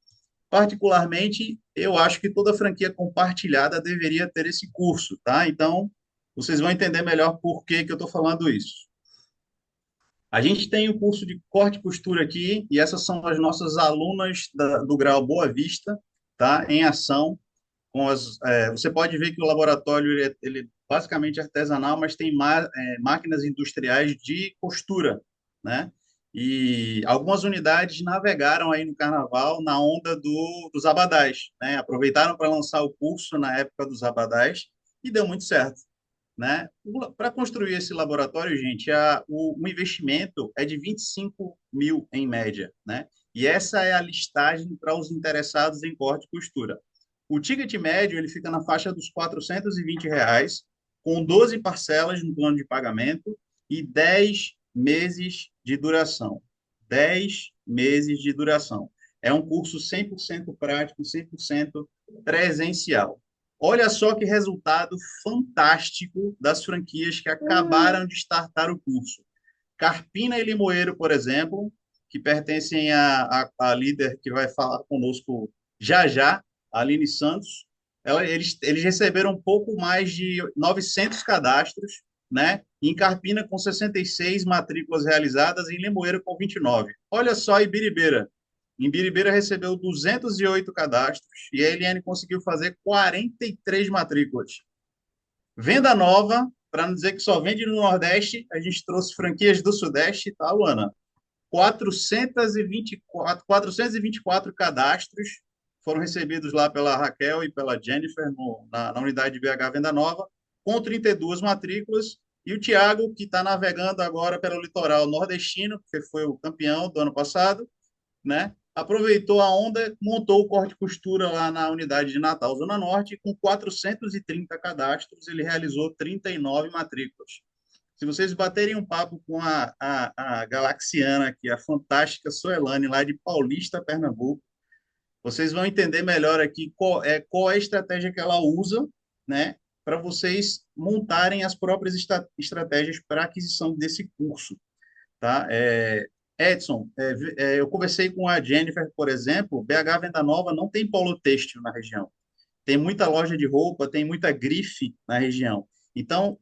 Particularmente, eu acho que toda franquia compartilhada deveria ter esse curso, tá? Então, Vocês vão entender melhor por que que eu estou falando isso. A gente tem o curso de corte e costura aqui, e essas são as nossas alunas do grau Boa Vista, tá? Em ação. Você pode ver que o laboratório ele é basicamente artesanal, mas tem máquinas industriais de costura, né? E algumas unidades navegaram aí no carnaval na onda dos abadás, né? Aproveitaram para lançar o curso na época dos abadás e deu muito certo, né? Para construir esse laboratório, gente, o investimento é de 25 mil em média, né? E essa é a listagem para os interessados em corte e costura. O ticket médio ele fica na faixa dos R$ 420, com 12 parcelas no plano de pagamento e 10 meses de duração. 10 meses de duração. É um curso 100% prático, 100% presencial. Olha só que resultado fantástico das franquias que acabaram de startar o curso. Carpina e Limoeiro, por exemplo, que pertencem à líder que vai falar conosco já já, a Aline Santos. Eles receberam um pouco mais de 900 cadastros, né? Em Carpina, com 66 matrículas realizadas, em Limoeiro, com 29. Olha só, Ibiribeira. Em Biribeira recebeu 208 cadastros e a Eliane conseguiu fazer 43 matrículas. Venda nova, para não dizer que só vende no Nordeste, a gente trouxe franquias do Sudeste, tá, Luana? 424 cadastros foram recebidos lá pela Raquel e pela Jennifer na unidade de BH Venda Nova, com 32 matrículas. E o Tiago, que está navegando agora pelo litoral nordestino, que foi o campeão do ano passado, né? Aproveitou a onda, montou o corte e costura lá na unidade de Natal, Zona Norte, e com 430 cadastros, ele realizou 39 matrículas. Se vocês baterem um papo com a Galaxiana aqui, a fantástica Soelane, lá de Paulista, Pernambuco, vocês vão entender melhor aqui qual é a estratégia que ela usa, né, para vocês montarem as próprias estratégias para aquisição desse curso, tá? Edson, eu conversei com a Jennifer, por exemplo, BH Venda Nova não tem polo têxtil na região. Tem muita loja de roupa, tem muita grife na região. Então,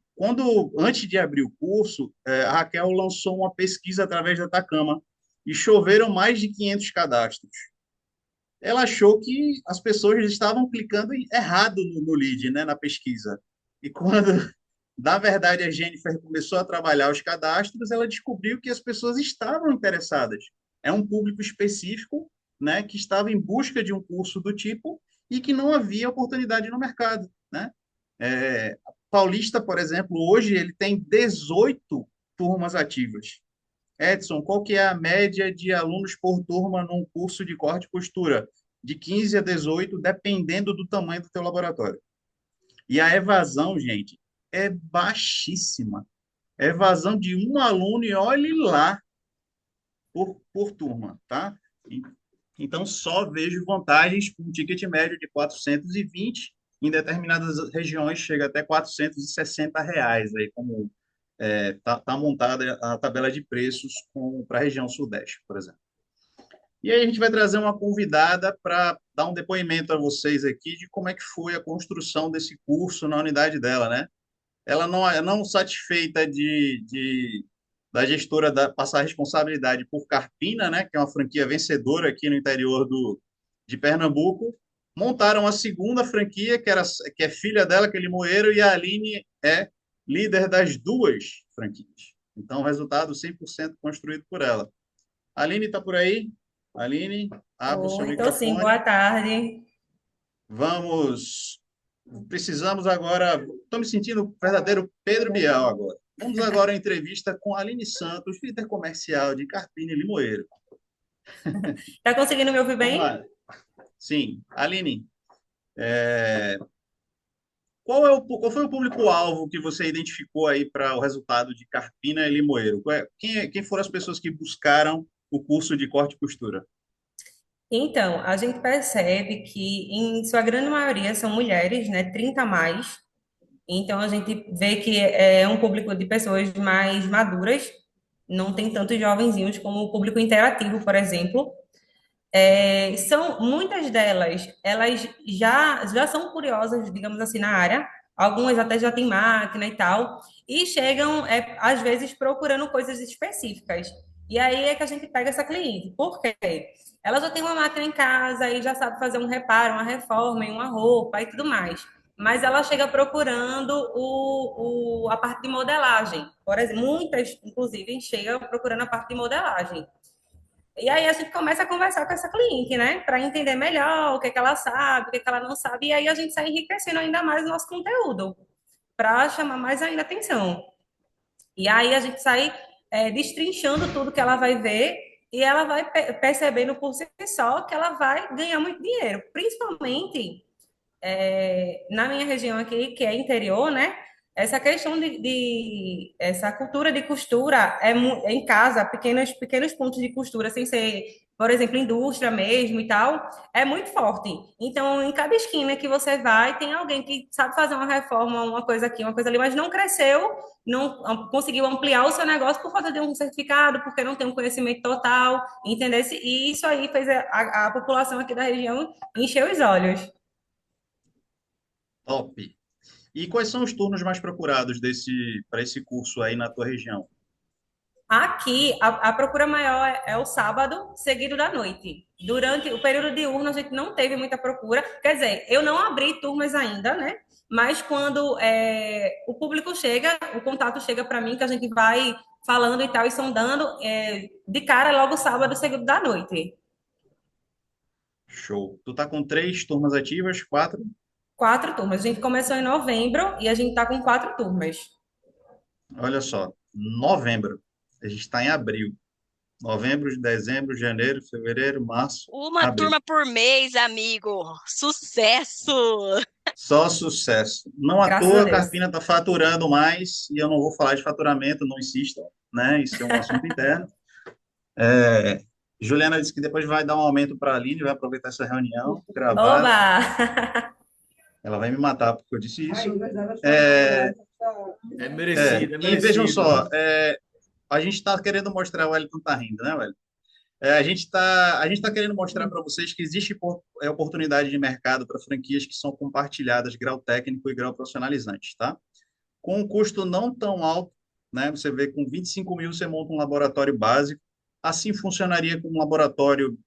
antes de abrir o curso, a Raquel lançou uma pesquisa através da Atacama e choveram mais de 500 cadastros. Ela achou que as pessoas estavam clicando errado no lead, né, na pesquisa. E quando, na verdade, a Jennifer começou a trabalhar os cadastros, ela descobriu que as pessoas estavam interessadas. É um público específico, né, que estava em busca de um curso do tipo e que não havia oportunidade no mercado, né? Paulista, por exemplo, hoje ele tem 18 turmas ativas. Edson, qual que é a média de alunos por turma num curso de corte e costura? De 15 a 18, dependendo do tamanho do teu laboratório. E a evasão, gente, é baixíssima. Evasão de um aluno, e olhe lá, por turma, tá? Então, só vejo vantagens com um ticket médio de 420, em determinadas regiões chega até R$ 460, aí, como tá montada a tabela de preços para a região Sudeste, por exemplo. E aí a gente vai trazer uma convidada para dar um depoimento a vocês aqui de como é que foi a construção desse curso na unidade dela, né? Ela não satisfeita da gestora passar a responsabilidade por Carpina, né, que é uma franquia vencedora aqui no interior de Pernambuco, montaram a segunda franquia, que é filha dela, que é Limoeiro, e a Aline é líder das duas franquias. Então, o resultado 100% construído por ela. A Aline está por aí? Aline, abre o seu Oi, tô sim, microfone. boa tarde. Precisamos agora, estou me sentindo o verdadeiro Pedro Bial agora. Vamos agora à entrevista com a Aline Santos, líder comercial de Carpina e Limoeiro. Tá conseguindo me ouvir Vamos bem? lá. Sim. Aline, qual foi o público-alvo que você identificou aí para o resultado de Carpina e Limoeiro? Quem foram as pessoas que buscaram o curso de corte e costura? Então, a gente percebe que, em sua grande maioria, são mulheres, né? 30 a mais. Então, a gente vê que é um público de pessoas mais maduras, não tem tantos jovenzinhos como o público interativo, por exemplo. Muitas delas, elas já são curiosas, digamos assim, na área. algumas até já têm máquina e tal, e chegam, às vezes, procurando coisas específicas. E aí é que a gente pega essa cliente. Por quê? Ela já tem uma máquina em casa e já sabe fazer um reparo, uma reforma em uma roupa e tudo mais. Mas ela chega procurando a parte de modelagem. Por exemplo, muitas, inclusive, chegam procurando a parte de modelagem. E aí a gente começa a conversar com essa cliente, né? Para entender melhor o que é que ela sabe, o que é que ela não sabe. E aí a gente sai enriquecendo ainda mais o nosso conteúdo, para chamar mais ainda atenção. E aí a gente sai destrinchando tudo que ela vai ver e ela vai percebendo por si só que ela vai ganhar muito dinheiro, principalmente na minha região aqui, que é interior, né? Essa questão essa cultura de costura é em casa, pequenos pontos de costura, sem ser, por exemplo, indústria mesmo e tal, é muito forte. Então, em cada esquina que você vai, tem alguém que sabe fazer uma reforma, uma coisa aqui, uma coisa ali, mas não cresceu, não conseguiu ampliar o seu negócio por falta de um certificado, porque não tem um conhecimento total, entendeu? E isso aí fez a população aqui da região encher os olhos. Top. E quais são os turnos mais procurados para esse curso aí na tua região? Aqui, a procura maior é o sábado, seguido da noite. Durante o período diurno, a gente não teve muita procura. Quer dizer, eu não abri turmas ainda, né? Mas quando o público chega, o contato chega para mim, que a gente vai falando e tal, e sondando, de cara, logo sábado, seguido da noite. Show. Tu tá com 3 turmas ativas, 4? 4 turmas. A gente começou em novembro e a gente está com 4 turmas. Olha só, novembro. A gente está em abril. Novembro, dezembro, janeiro, fevereiro, março, Uma abril. turma por mês, amigo. Sucesso! Só sucesso. Não à Graças a toa, a Deus. Carpina está faturando mais, e eu não vou falar de faturamento, não insistam, né? Isso é um assunto interno. É, Juliana disse que depois vai dar um aumento para a Aline, vai aproveitar essa reunião, gravar. Oba! Ela vai me matar porque eu disse isso. É, É merecido, é e vejam merecido. só, a gente está querendo mostrar, o Wellington está rindo, né, Wellington? A gente tá querendo mostrar para vocês que existe oportunidade de mercado para franquias que são compartilhadas, grau técnico e grau profissionalizante, tá? Com um custo não tão alto, né? Você vê, com 25 mil você monta um laboratório básico. Assim funcionaria com um laboratório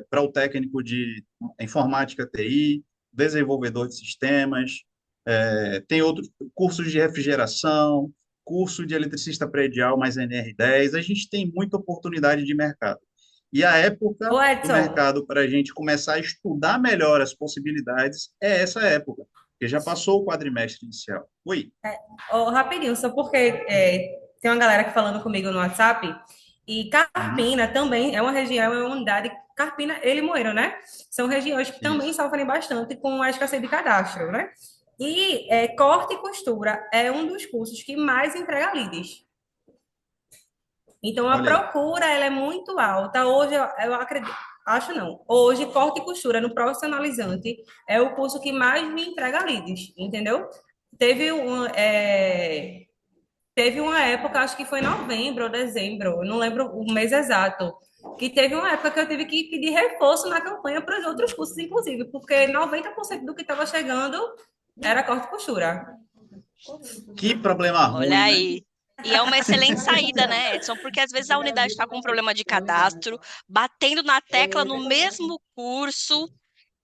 para o técnico de informática TI, desenvolvedor de sistemas, tem outros cursos de refrigeração, curso de eletricista predial mais NR10. A gente tem muita oportunidade de mercado. E a época Ô, do Edson, mercado para a gente começar a estudar melhor as possibilidades é essa época, porque já passou o quadrimestre inicial. Oi. rapidinho, só porque tem uma galera aqui falando comigo no WhatsApp, e Uhum. Carpina também é uma região, é uma unidade, Carpina e Limoeiro, né? São regiões que também Isso. sofrem bastante com a escassez de cadastro, né? E corte e costura é um dos cursos que mais entrega leads. Então, a Olha aí. procura ela é muito alta. Hoje, eu acredito, acho não. Hoje, corte e costura no profissionalizante é o curso que mais me entrega leads, entendeu? Teve um, é, Teve uma época, acho que foi novembro ou dezembro, eu não lembro o mês exato, que teve uma época que eu tive que pedir reforço na campanha para os outros cursos, inclusive, porque 90% do que estava chegando era corte e costura. Que problema Olha ruim, né? aí. E é uma excelente saída, né, Edson? Porque às vezes a unidade está com um problema de cadastro, batendo na tecla no mesmo curso,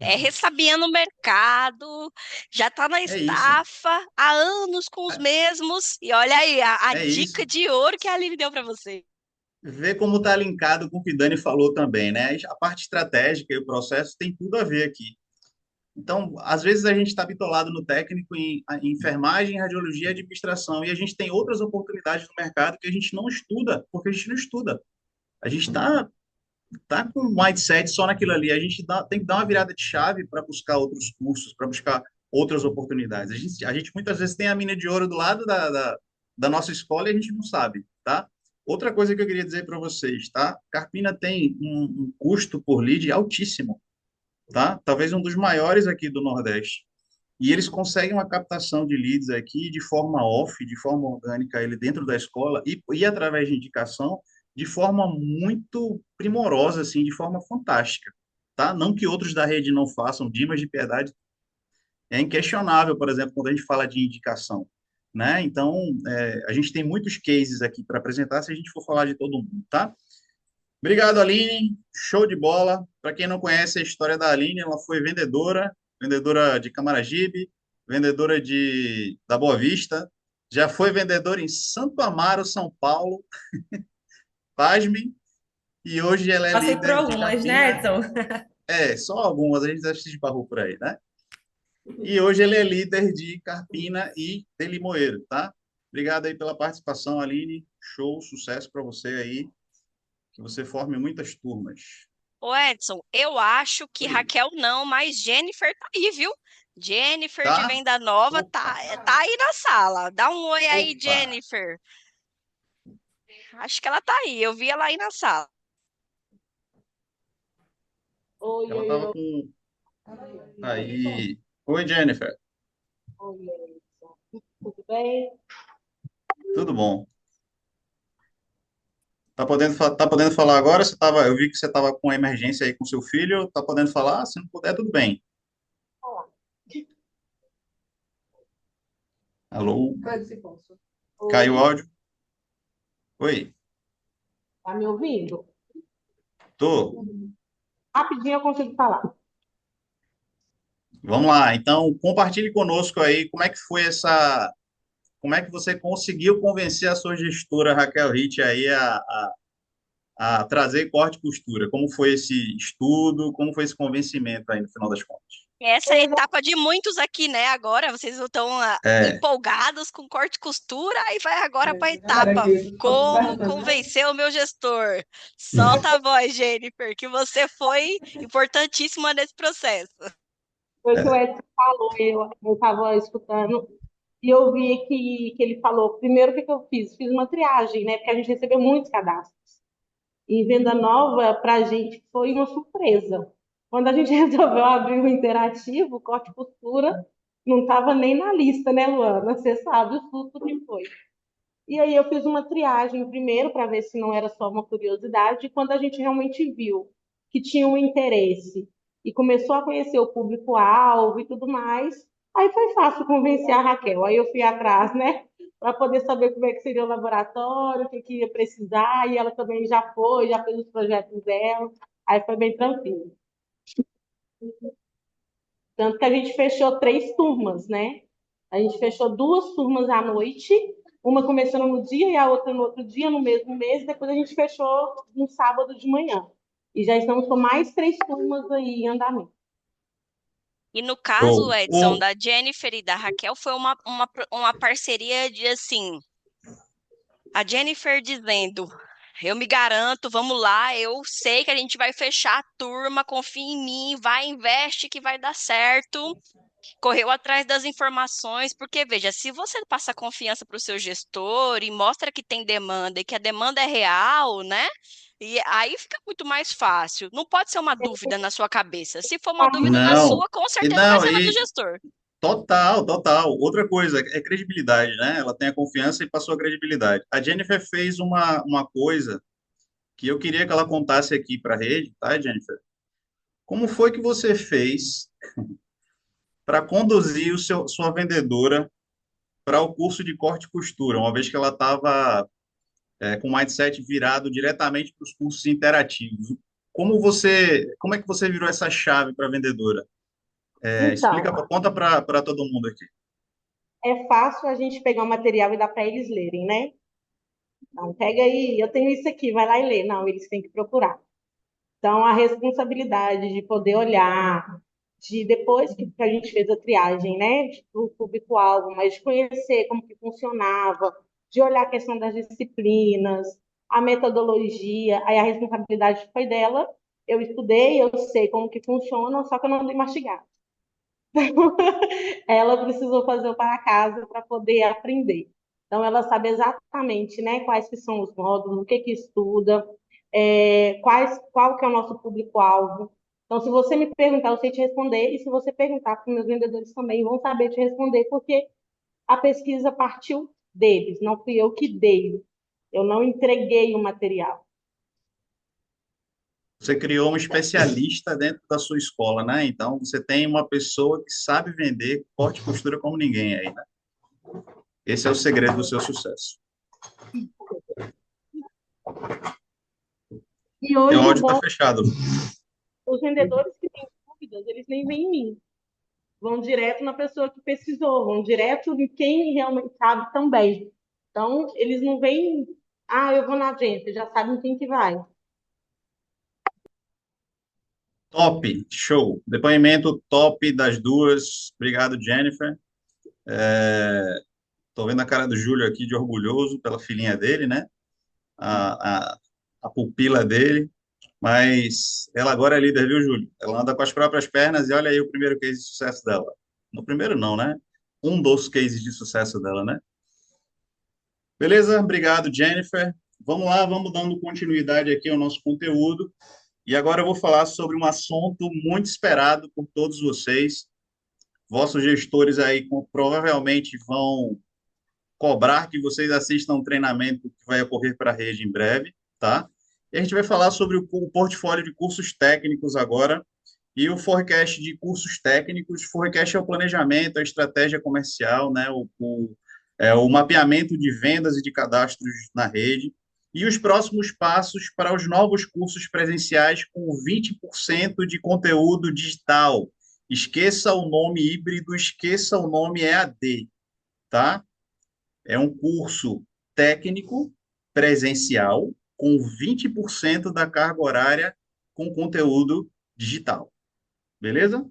ressabiando o mercado, já está na É isso. estafa há anos com os mesmos. E olha aí, a É dica isso. de ouro que a Aline deu para você. Vê como está linkado com o que Dani falou também, né? A parte estratégica e o processo tem tudo a ver aqui. Então, às vezes a gente está bitolado no técnico em enfermagem, radiologia e administração, e a gente tem outras oportunidades no mercado que a gente não estuda, porque a gente não estuda. A gente tá com um mindset só naquilo ali. Tem que dar uma virada de chave para buscar outros cursos, para buscar outras oportunidades. A gente muitas vezes tem a mina de ouro do lado da nossa escola e a gente não sabe, tá? Outra coisa que eu queria dizer para vocês, tá? Carpina tem um custo por lead altíssimo, tá? Talvez um dos maiores aqui do Nordeste. E eles conseguem uma captação de leads aqui de forma off, de forma orgânica, ele dentro da escola e através de indicação, de forma muito primorosa, assim, de forma fantástica, tá? Não que outros da rede não façam, Dimas de Piedade é inquestionável, por exemplo, quando a gente fala de indicação, né? Então, a gente tem muitos cases aqui para apresentar se a gente for falar de todo mundo, tá? Obrigado, Aline. Show de bola. Para quem não conhece a história da Aline, ela foi vendedora, vendedora de Camaragibe, vendedora da Boa Vista, já foi vendedora em Santo Amaro, São Paulo, pasme, e hoje ela é Passei por líder de algumas, né, Carpina. Edson? Só algumas, a gente já se esbarrou por aí, né? E hoje ele é líder de Carpina e de Limoeiro, tá? Obrigado aí pela participação, Aline. Show, sucesso para você aí, que você forme muitas turmas. Ô Edson, eu acho que Oi. Raquel não, mas Jennifer tá aí, viu? Jennifer de Tá? Venda Nova Opa, tá aí na sala. Dá um oi aí, opa. Jennifer. Acho que ela tá aí. Eu vi ela aí na sala. Oi, Ela oi, tava oi, com aí. Oi, Jennifer. oi, Elisa. Tudo bem? Tudo bom? Tá podendo falar agora? Eu vi que você tava com emergência aí com seu filho. Tá podendo falar? Se não puder, tudo bem. Olá. Alô? Pode se posso. Caiu o Oi, áudio? Oi. tá me ouvindo? Tô. Rapidinho eu consigo falar. Vamos lá. Então, compartilhe conosco aí como é que foi como é que você conseguiu convencer a sua gestora, Raquel Ritt, aí a trazer corte e costura. Como foi esse estudo? Como foi esse convencimento aí no final das contas? Essa é a etapa de muitos aqui, né? Agora vocês estão É, empolgados com corte e costura, aí vai agora para a etapa. Como convencer o meu gestor? Solta a voz, Jennifer, que você foi importantíssima nesse processo. Foi o que o Edson falou, eu estava escutando e eu vi que ele falou. Primeiro, o que eu fiz? Fiz uma triagem, né? Porque a gente recebeu muitos cadastros. E Venda Nova, para a gente, foi uma surpresa. Quando a gente resolveu abrir o interativo, corte e costura, não estava nem na lista, né, Luana? Você sabe o susto que foi. E aí eu fiz uma triagem primeiro para ver se não era só uma curiosidade. E quando a gente realmente viu que tinha um interesse e começou a conhecer o público-alvo e tudo mais, aí foi fácil convencer a Raquel. Aí eu fui atrás, né, para poder saber como é que seria o laboratório, o que que ia precisar. E ela também já foi, já fez os projetos dela. Aí foi bem tranquilo. Tanto que a gente fechou 3 turmas, né? A gente fechou 2 turmas à noite, uma começando no dia e a outra no outro dia, no mesmo mês, depois a gente fechou no sábado de manhã. E já estamos com mais 3 turmas aí em andamento. E no caso, show. Edson, da Jennifer e da Raquel, foi uma parceria de assim, a Jennifer dizendo: eu me garanto, vamos lá, eu sei que a gente vai fechar a turma, confia em mim, vai, investe que vai dar certo. Correu atrás das informações, porque veja, se você passa confiança para o seu gestor e mostra que tem demanda e que a demanda é real, né? E aí fica muito mais fácil. Não pode ser uma dúvida na sua cabeça. Se for uma dúvida na Não, sua, com e certeza vai não, ser na do e gestor. total, total. Outra coisa é credibilidade, né? Ela tem a confiança e passou a credibilidade. A Jennifer fez uma coisa que eu queria que ela contasse aqui para a rede, tá, Jennifer? Como foi que você fez para conduzir sua vendedora para o curso de corte e costura, uma vez que ela estava com o mindset virado diretamente para os cursos interativos? Como é que você virou essa chave para a vendedora? Então, Explica, conta para todo mundo aqui. é fácil a gente pegar o material e dar para eles lerem, né? Então, pega aí, eu tenho isso aqui, vai lá e lê. Não, eles têm que procurar. Então, a responsabilidade de poder olhar, de depois que a gente fez a triagem, né, do público-alvo, mas de conhecer como que funcionava, de olhar a questão das disciplinas, a metodologia, aí a responsabilidade foi dela. Eu estudei, eu sei como que funciona, só que eu não dei mastigado. Ela precisou fazer o para casa para poder aprender. Então, ela sabe exatamente, né, quais que são os módulos, o que que estuda, qual que é o nosso público-alvo. Então, se você me perguntar, eu sei te responder, e se você perguntar para os meus vendedores também, vão saber te responder, porque a pesquisa partiu deles, não fui eu que dei. Eu não entreguei o material. Você criou um especialista dentro da sua escola, né? Então, você tem uma pessoa que sabe vender corte e costura como ninguém aí, né? Esse é o segredo do seu sucesso. E Teu hoje o áudio está bom, fechado. os vendedores que têm dúvidas, eles nem vêm em mim. Vão direto na pessoa que pesquisou, vão direto em quem realmente sabe também. Então, eles não vêm, eu vou na agência, já sabem quem que vai. Top, show. Depoimento top das duas. Obrigado, Jennifer. Tô vendo a cara do Júlio aqui de orgulhoso pela filhinha dele, né? A, a, a pupila dele. Mas ela agora é líder, viu, Júlio? Ela anda com as próprias pernas e olha aí o primeiro case de sucesso dela. No primeiro não, né? Um dos cases de sucesso dela, né? Beleza? Obrigado, Jennifer. Vamos lá, vamos dando continuidade aqui ao nosso conteúdo. E agora eu vou falar sobre um assunto muito esperado por todos vocês. Vossos gestores aí provavelmente vão cobrar que vocês assistam um treinamento que vai ocorrer para a rede em breve, tá? E a gente vai falar sobre o portfólio de cursos técnicos agora e o forecast de cursos técnicos. Forecast é o planejamento, a estratégia comercial, né? O mapeamento de vendas e de cadastros na rede e os próximos passos para os novos cursos presenciais com 20% de conteúdo digital. Esqueça o nome híbrido, esqueça o nome EAD, tá? É um curso técnico presencial com 20% da carga horária com conteúdo digital. Beleza?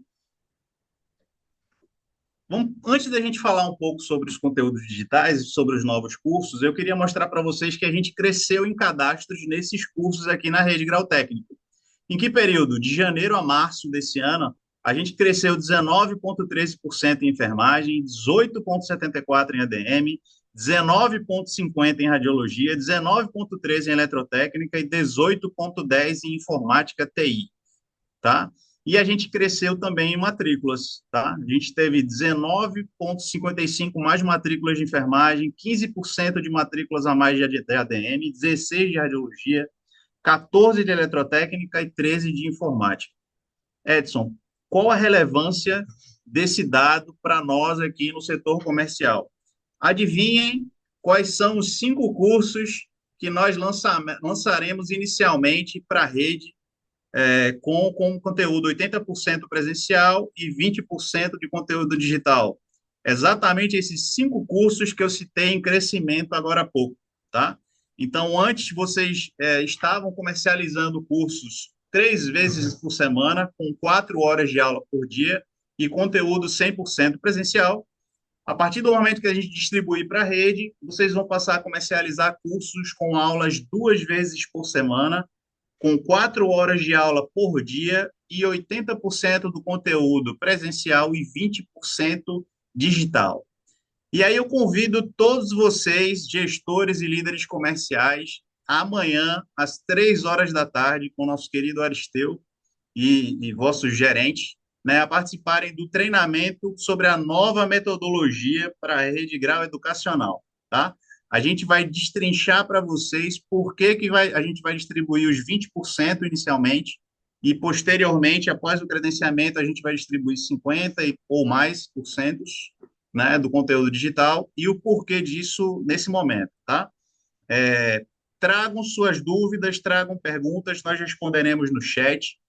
Antes da gente falar um pouco sobre os conteúdos digitais e sobre os novos cursos, eu queria mostrar para vocês que a gente cresceu em cadastros nesses cursos aqui na Rede Grau Técnico. Em que período? De janeiro a março desse ano, a gente cresceu 19,13% em enfermagem, 18,74% em ADM, 19,50% em radiologia, 19,13% em eletrotécnica e 18,10% em informática TI, tá? E a gente cresceu também em matrículas, tá? A gente teve 19,55% mais matrículas de enfermagem, 15% de matrículas a mais de ADM, 16% de radiologia, 14% de eletrotécnica e 13% de informática. Edson, qual a relevância desse dado para nós aqui no setor comercial? Adivinhem quais são os 5 cursos que nós lançaremos inicialmente para a rede com conteúdo 80% presencial e 20% de conteúdo digital. Exatamente esses 5 cursos que eu citei em crescimento agora há pouco, tá? Então, antes vocês estavam comercializando cursos 3 vezes por semana, com 4 horas de aula por dia e conteúdo 100% presencial. A partir do momento que a gente distribuir para a rede, vocês vão passar a comercializar cursos com aulas 2 vezes por semana, com 4 horas de aula por dia e 80% do conteúdo presencial e 20% digital. E aí eu convido todos vocês, gestores e líderes comerciais, amanhã, às 3 horas da tarde, com o nosso querido Aristeu e vossos gerentes, né, a participarem do treinamento sobre a nova metodologia para a Rede Grau Educacional, tá? A gente vai destrinchar para vocês por que a gente vai distribuir os 20% inicialmente e, posteriormente, após o credenciamento, a gente vai distribuir 50% ou mais por cento, né, do conteúdo digital e o porquê disso nesse momento, tá? Tragam suas dúvidas, tragam perguntas, nós responderemos no chat,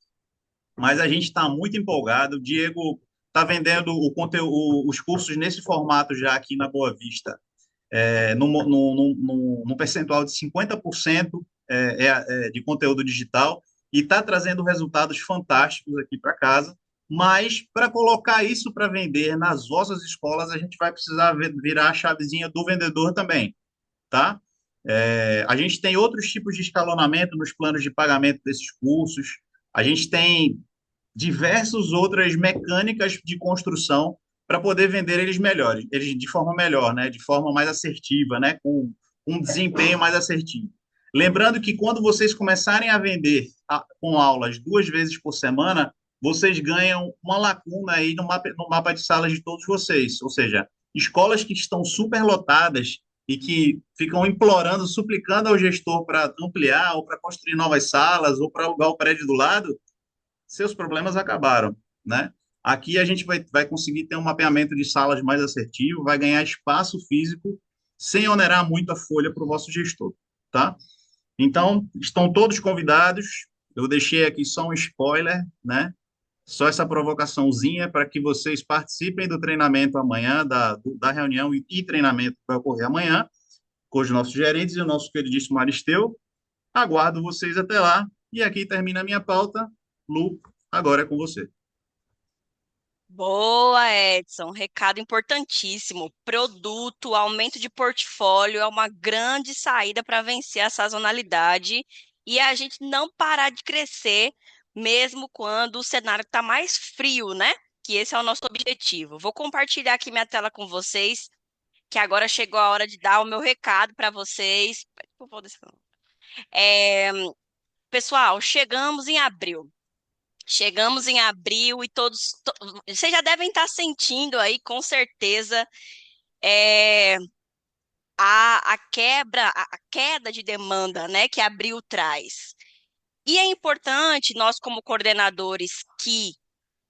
mas a gente está muito empolgado. O Diego está vendendo os cursos nesse formato já aqui na Boa Vista, num percentual de 50% de conteúdo digital e está trazendo resultados fantásticos aqui para casa. Mas, para colocar isso para vender nas vossas escolas, a gente vai precisar virar a chavezinha do vendedor também, tá? A gente tem outros tipos de escalonamento nos planos de pagamento desses cursos. A gente tem diversas outras mecânicas de construção para poder vender eles de forma melhor, né? De forma mais assertiva, né? Com um desempenho mais assertivo. Lembrando que quando vocês começarem a vender com aulas 2 vezes por semana, vocês ganham uma lacuna aí no mapa de salas de todos vocês, ou seja, escolas que estão superlotadas e que ficam implorando, suplicando ao gestor para ampliar, ou para construir novas salas, ou para alugar o prédio do lado, seus problemas acabaram, né? Aqui a gente vai conseguir ter um mapeamento de salas mais assertivo, vai ganhar espaço físico, sem onerar muito a folha para o vosso gestor, tá? Então, estão todos convidados. Eu deixei aqui só um spoiler, né? Só essa provocaçãozinha para que vocês participem do treinamento amanhã, da reunião e treinamento que vai ocorrer amanhã, com os nossos gerentes e o nosso queridíssimo Aristeu. Aguardo vocês até lá. E aqui termina a minha pauta. Lu, agora é com você. Boa, Edson. Recado importantíssimo. Produto, aumento de portfólio é uma grande saída para vencer a sazonalidade e a gente não parar de crescer, mesmo quando o cenário está mais frio, né? Que esse é o nosso objetivo. Vou compartilhar aqui minha tela com vocês, que agora chegou a hora de dar o meu recado para vocês. É, pessoal, chegamos em abril. Chegamos em abril e vocês já devem estar sentindo aí, com certeza, é, a queda de demanda, né, que abril traz. E é importante, nós como coordenadores que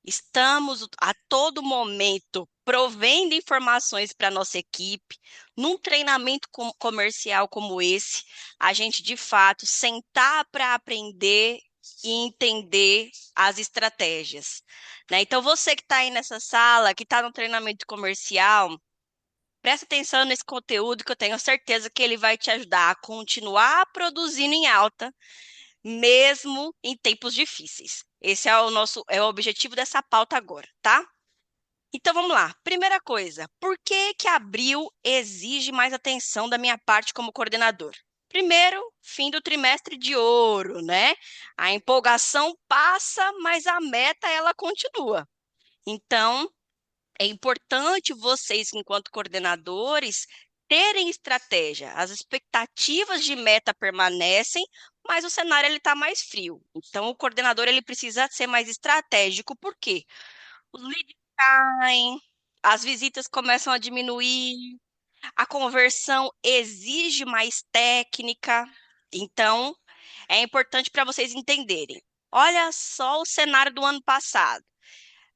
estamos a todo momento provendo informações para a nossa equipe, num treinamento comercial como esse, a gente de fato sentar para aprender e entender as estratégias, né? Então, você que está aí nessa sala, que está no treinamento comercial, presta atenção nesse conteúdo que eu tenho certeza que ele vai te ajudar a continuar produzindo em alta, mesmo em tempos difíceis. Esse é o objetivo dessa pauta agora, tá? Então vamos lá. Primeira coisa, por que que abril exige mais atenção da minha parte como coordenador? Primeiro, fim do trimestre de ouro, né? A empolgação passa, mas a meta ela continua. Então, é importante vocês, enquanto coordenadores, terem estratégia. As expectativas de meta permanecem, mas o cenário está mais frio. Então, o coordenador ele precisa ser mais estratégico. Por quê? Os leads caem, as visitas começam a diminuir, a conversão exige mais técnica. Então, é importante para vocês entenderem. Olha só o cenário do ano passado.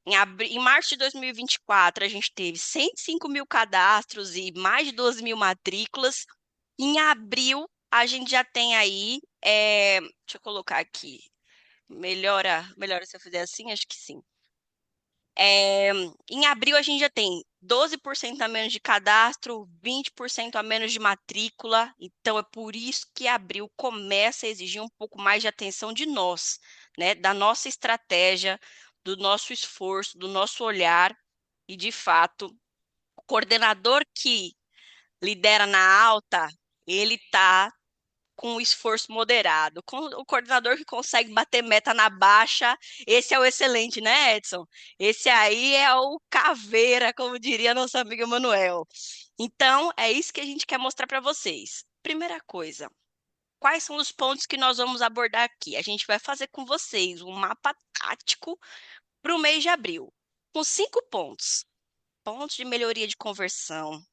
Em março de 2024, a gente teve 105 mil cadastros e mais de 12 mil matrículas. Em abril, a gente já tem aí, deixa eu colocar aqui, melhora se eu fizer assim? Acho que sim. Em abril, a gente já tem 12% a menos de cadastro, 20% a menos de matrícula. Então, é por isso que abril começa a exigir um pouco mais de atenção de nós, né? Da nossa estratégia, do nosso esforço, do nosso olhar. E, de fato, o coordenador que lidera na alta, ele está com um esforço moderado. O coordenador que consegue bater meta na baixa, esse é o excelente, né, Edson? Esse aí é o caveira, como diria nosso amigo Manuel. Então, é isso que a gente quer mostrar para vocês. Primeira coisa, quais são os pontos que nós vamos abordar aqui? A gente vai fazer com vocês um mapa tático para o mês de abril, com 5 pontos. Pontos de melhoria de conversão,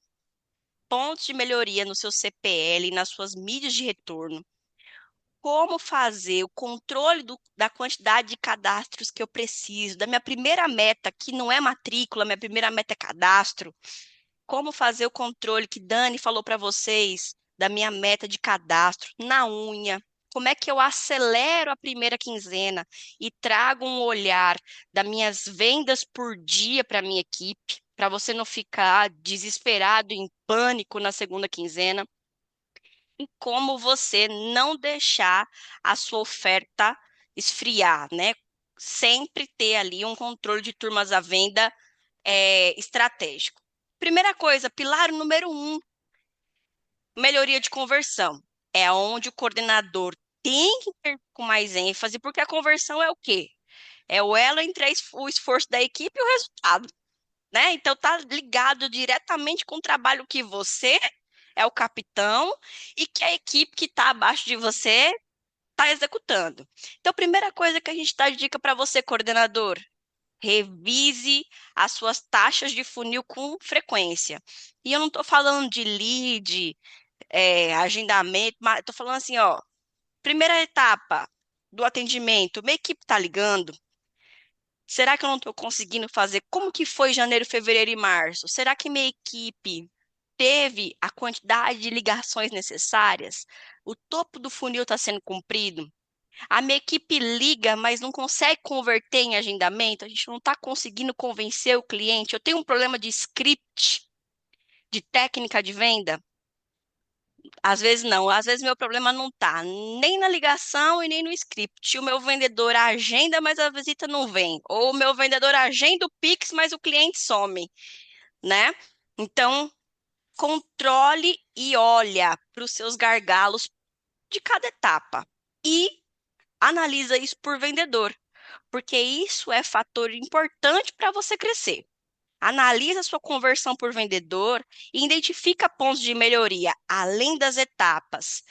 pontos de melhoria no seu CPL e nas suas mídias de retorno, como fazer o controle da quantidade de cadastros que eu preciso, da minha primeira meta, que não é matrícula, minha primeira meta é cadastro, como fazer o controle que Dani falou para vocês, da minha meta de cadastro na unha, como é que eu acelero a primeira quinzena e trago um olhar das minhas vendas por dia para a minha equipe, para você não ficar desesperado, em pânico na segunda quinzena. E como você não deixar a sua oferta esfriar, né? Sempre ter ali um controle de turmas à venda estratégico. Primeira coisa, pilar número 1, melhoria de conversão. É onde o coordenador tem que ter com mais ênfase, porque a conversão é o quê? É o elo entre o esforço da equipe e o resultado, né? Então, tá ligado diretamente com o trabalho que você é o capitão e que a equipe que está abaixo de você está executando. Então, a primeira coisa que a gente dá de dica para você, coordenador, Revise as suas taxas de funil com frequência. E eu não estou falando de lead, agendamento, mas estou falando assim, ó, primeira etapa do atendimento, minha equipe está ligando? Será que eu não estou conseguindo fazer? Como que foi janeiro, fevereiro e março? Será que minha equipe teve a quantidade de ligações necessárias? O topo do funil está sendo cumprido? A minha equipe liga, mas não consegue converter em agendamento? A gente não está conseguindo convencer o cliente? Eu tenho um problema de script, de técnica de venda? Às vezes não, às vezes meu problema não está nem na ligação e nem no script. O meu vendedor agenda, mas a visita não vem. Ou o meu vendedor agenda o Pix, mas o cliente some, né? Então, controle e olha para os seus gargalos de cada etapa e analisa isso por vendedor, porque isso é fator importante para você crescer. Analisa sua conversão por vendedor e identifica pontos de melhoria, além das etapas.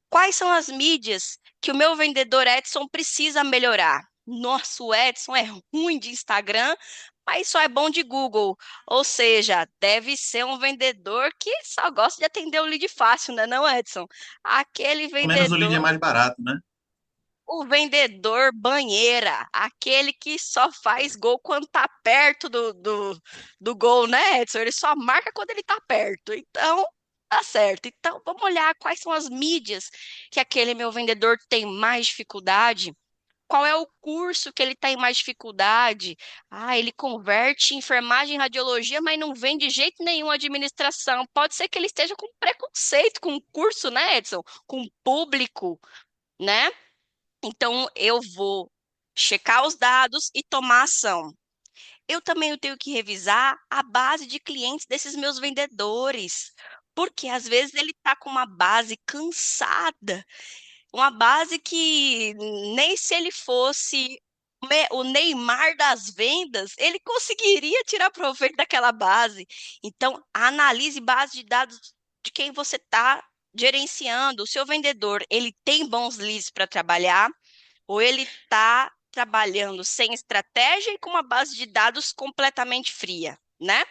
Quais são as mídias que o meu vendedor Edson precisa melhorar? Nosso Edson é ruim de Instagram, mas só é bom de Google. Ou seja, deve ser um vendedor que só gosta de atender o lead fácil, né, não, Edson? Aquele Pelo menos o lead é vendedor, mais barato, né? o vendedor banheira, aquele que só faz gol quando tá perto do gol, né, Edson? Ele só marca quando ele tá perto. Então, tá certo. Então, vamos olhar quais são as mídias que aquele meu vendedor tem mais dificuldade. Qual é o curso que ele está em mais dificuldade? Ah, ele converte em enfermagem e radiologia, mas não vem de jeito nenhum a administração. Pode ser que ele esteja com preconceito com o curso, né, Edson? Com o público, né? Então, eu vou checar os dados e tomar ação. Eu também tenho que revisar a base de clientes desses meus vendedores, porque às vezes ele está com uma base cansada, uma base que nem se ele fosse o Neymar das vendas, ele conseguiria tirar proveito daquela base. Então, analise base de dados de quem você está gerenciando. O seu vendedor, ele tem bons leads para trabalhar? Ou ele está trabalhando sem estratégia e com uma base de dados completamente fria, né?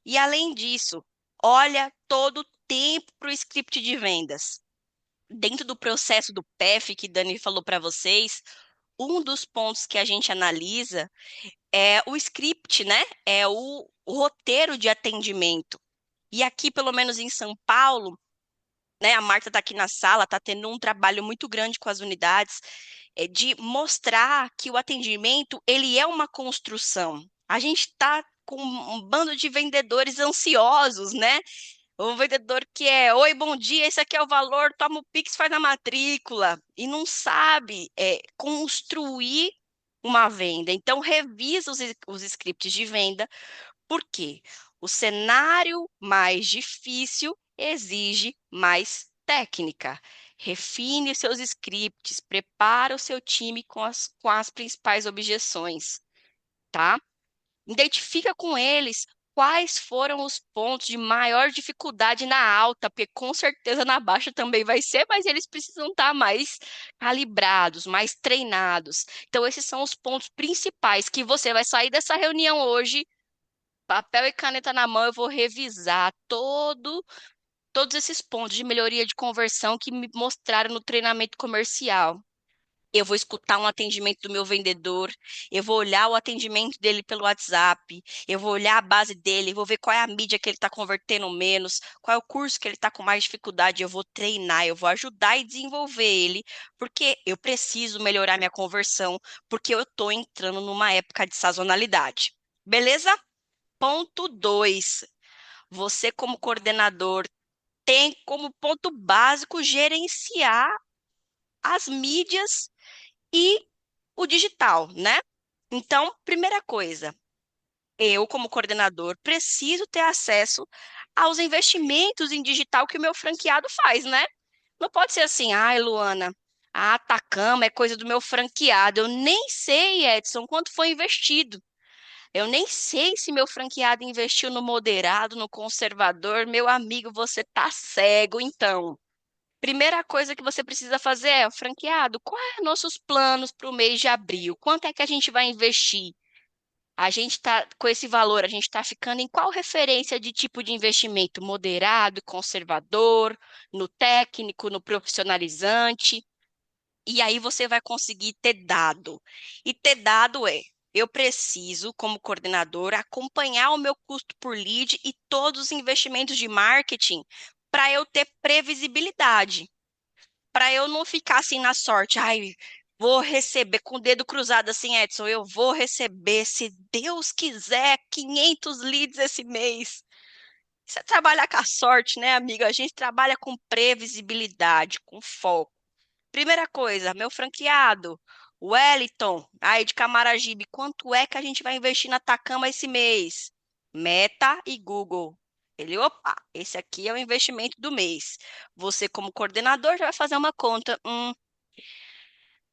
E além disso, olha todo o tempo para o script de vendas. Dentro do processo do PEF que Dani falou para vocês, um dos pontos que a gente analisa é o script, né? É o roteiro de atendimento. E aqui, pelo menos em São Paulo, né? A Marta está aqui na sala, está tendo um trabalho muito grande com as unidades, de mostrar que o atendimento ele é uma construção. A gente está com um bando de vendedores ansiosos, né? Um vendedor que é, oi, bom dia, esse aqui é o valor, toma o Pix, faz na matrícula, e não sabe construir uma venda. Então, revisa os scripts de venda, porque o cenário mais difícil exige mais técnica. Refine os seus scripts, prepara o seu time com as principais objeções, tá? Identifica com eles quais foram os pontos de maior dificuldade na alta, porque com certeza na baixa também vai ser, mas eles precisam estar mais calibrados, mais treinados. Então, esses são os pontos principais que você vai sair dessa reunião hoje, papel e caneta na mão, eu vou revisar todos esses pontos de melhoria de conversão que me mostraram no treinamento comercial. Eu vou escutar um atendimento do meu vendedor, eu vou olhar o atendimento dele pelo WhatsApp, eu vou olhar a base dele, vou ver qual é a mídia que ele está convertendo menos, qual é o curso que ele está com mais dificuldade, eu vou treinar, eu vou ajudar e desenvolver ele, porque eu preciso melhorar minha conversão, porque eu estou entrando numa época de sazonalidade. Beleza? Ponto 2. Você, como coordenador, tem como ponto básico gerenciar as mídias e o digital, né? Então, primeira coisa, eu, como coordenador, preciso ter acesso aos investimentos em digital que o meu franqueado faz, né? Não pode ser assim, ai, Luana, a Atacama é coisa do meu franqueado. Eu nem sei, Edson, quanto foi investido. Eu nem sei se meu franqueado investiu no moderado, no conservador. Meu amigo, você tá cego, então. Primeira coisa que você precisa fazer é, franqueado, quais são nossos planos para o mês de abril? Quanto é que a gente vai investir? A gente está, com esse valor, a gente está ficando em qual referência de tipo de investimento? Moderado, conservador, no técnico, no profissionalizante? E aí você vai conseguir ter dado. E ter dado eu preciso, como coordenador, acompanhar o meu custo por lead e todos os investimentos de marketing para eu ter previsibilidade, para eu não ficar assim na sorte. Ai, vou receber com o dedo cruzado assim, Edson, eu vou receber, se Deus quiser, 500 leads esse mês. Isso é trabalhar com a sorte, né, amigo? A gente trabalha com previsibilidade, com foco. Primeira coisa, meu franqueado, Wellington, aí de Camaragibe, quanto é que a gente vai investir na Atacama esse mês? Meta e Google. Ele, opa, esse aqui é o investimento do mês. Você, como coordenador, já vai fazer uma conta.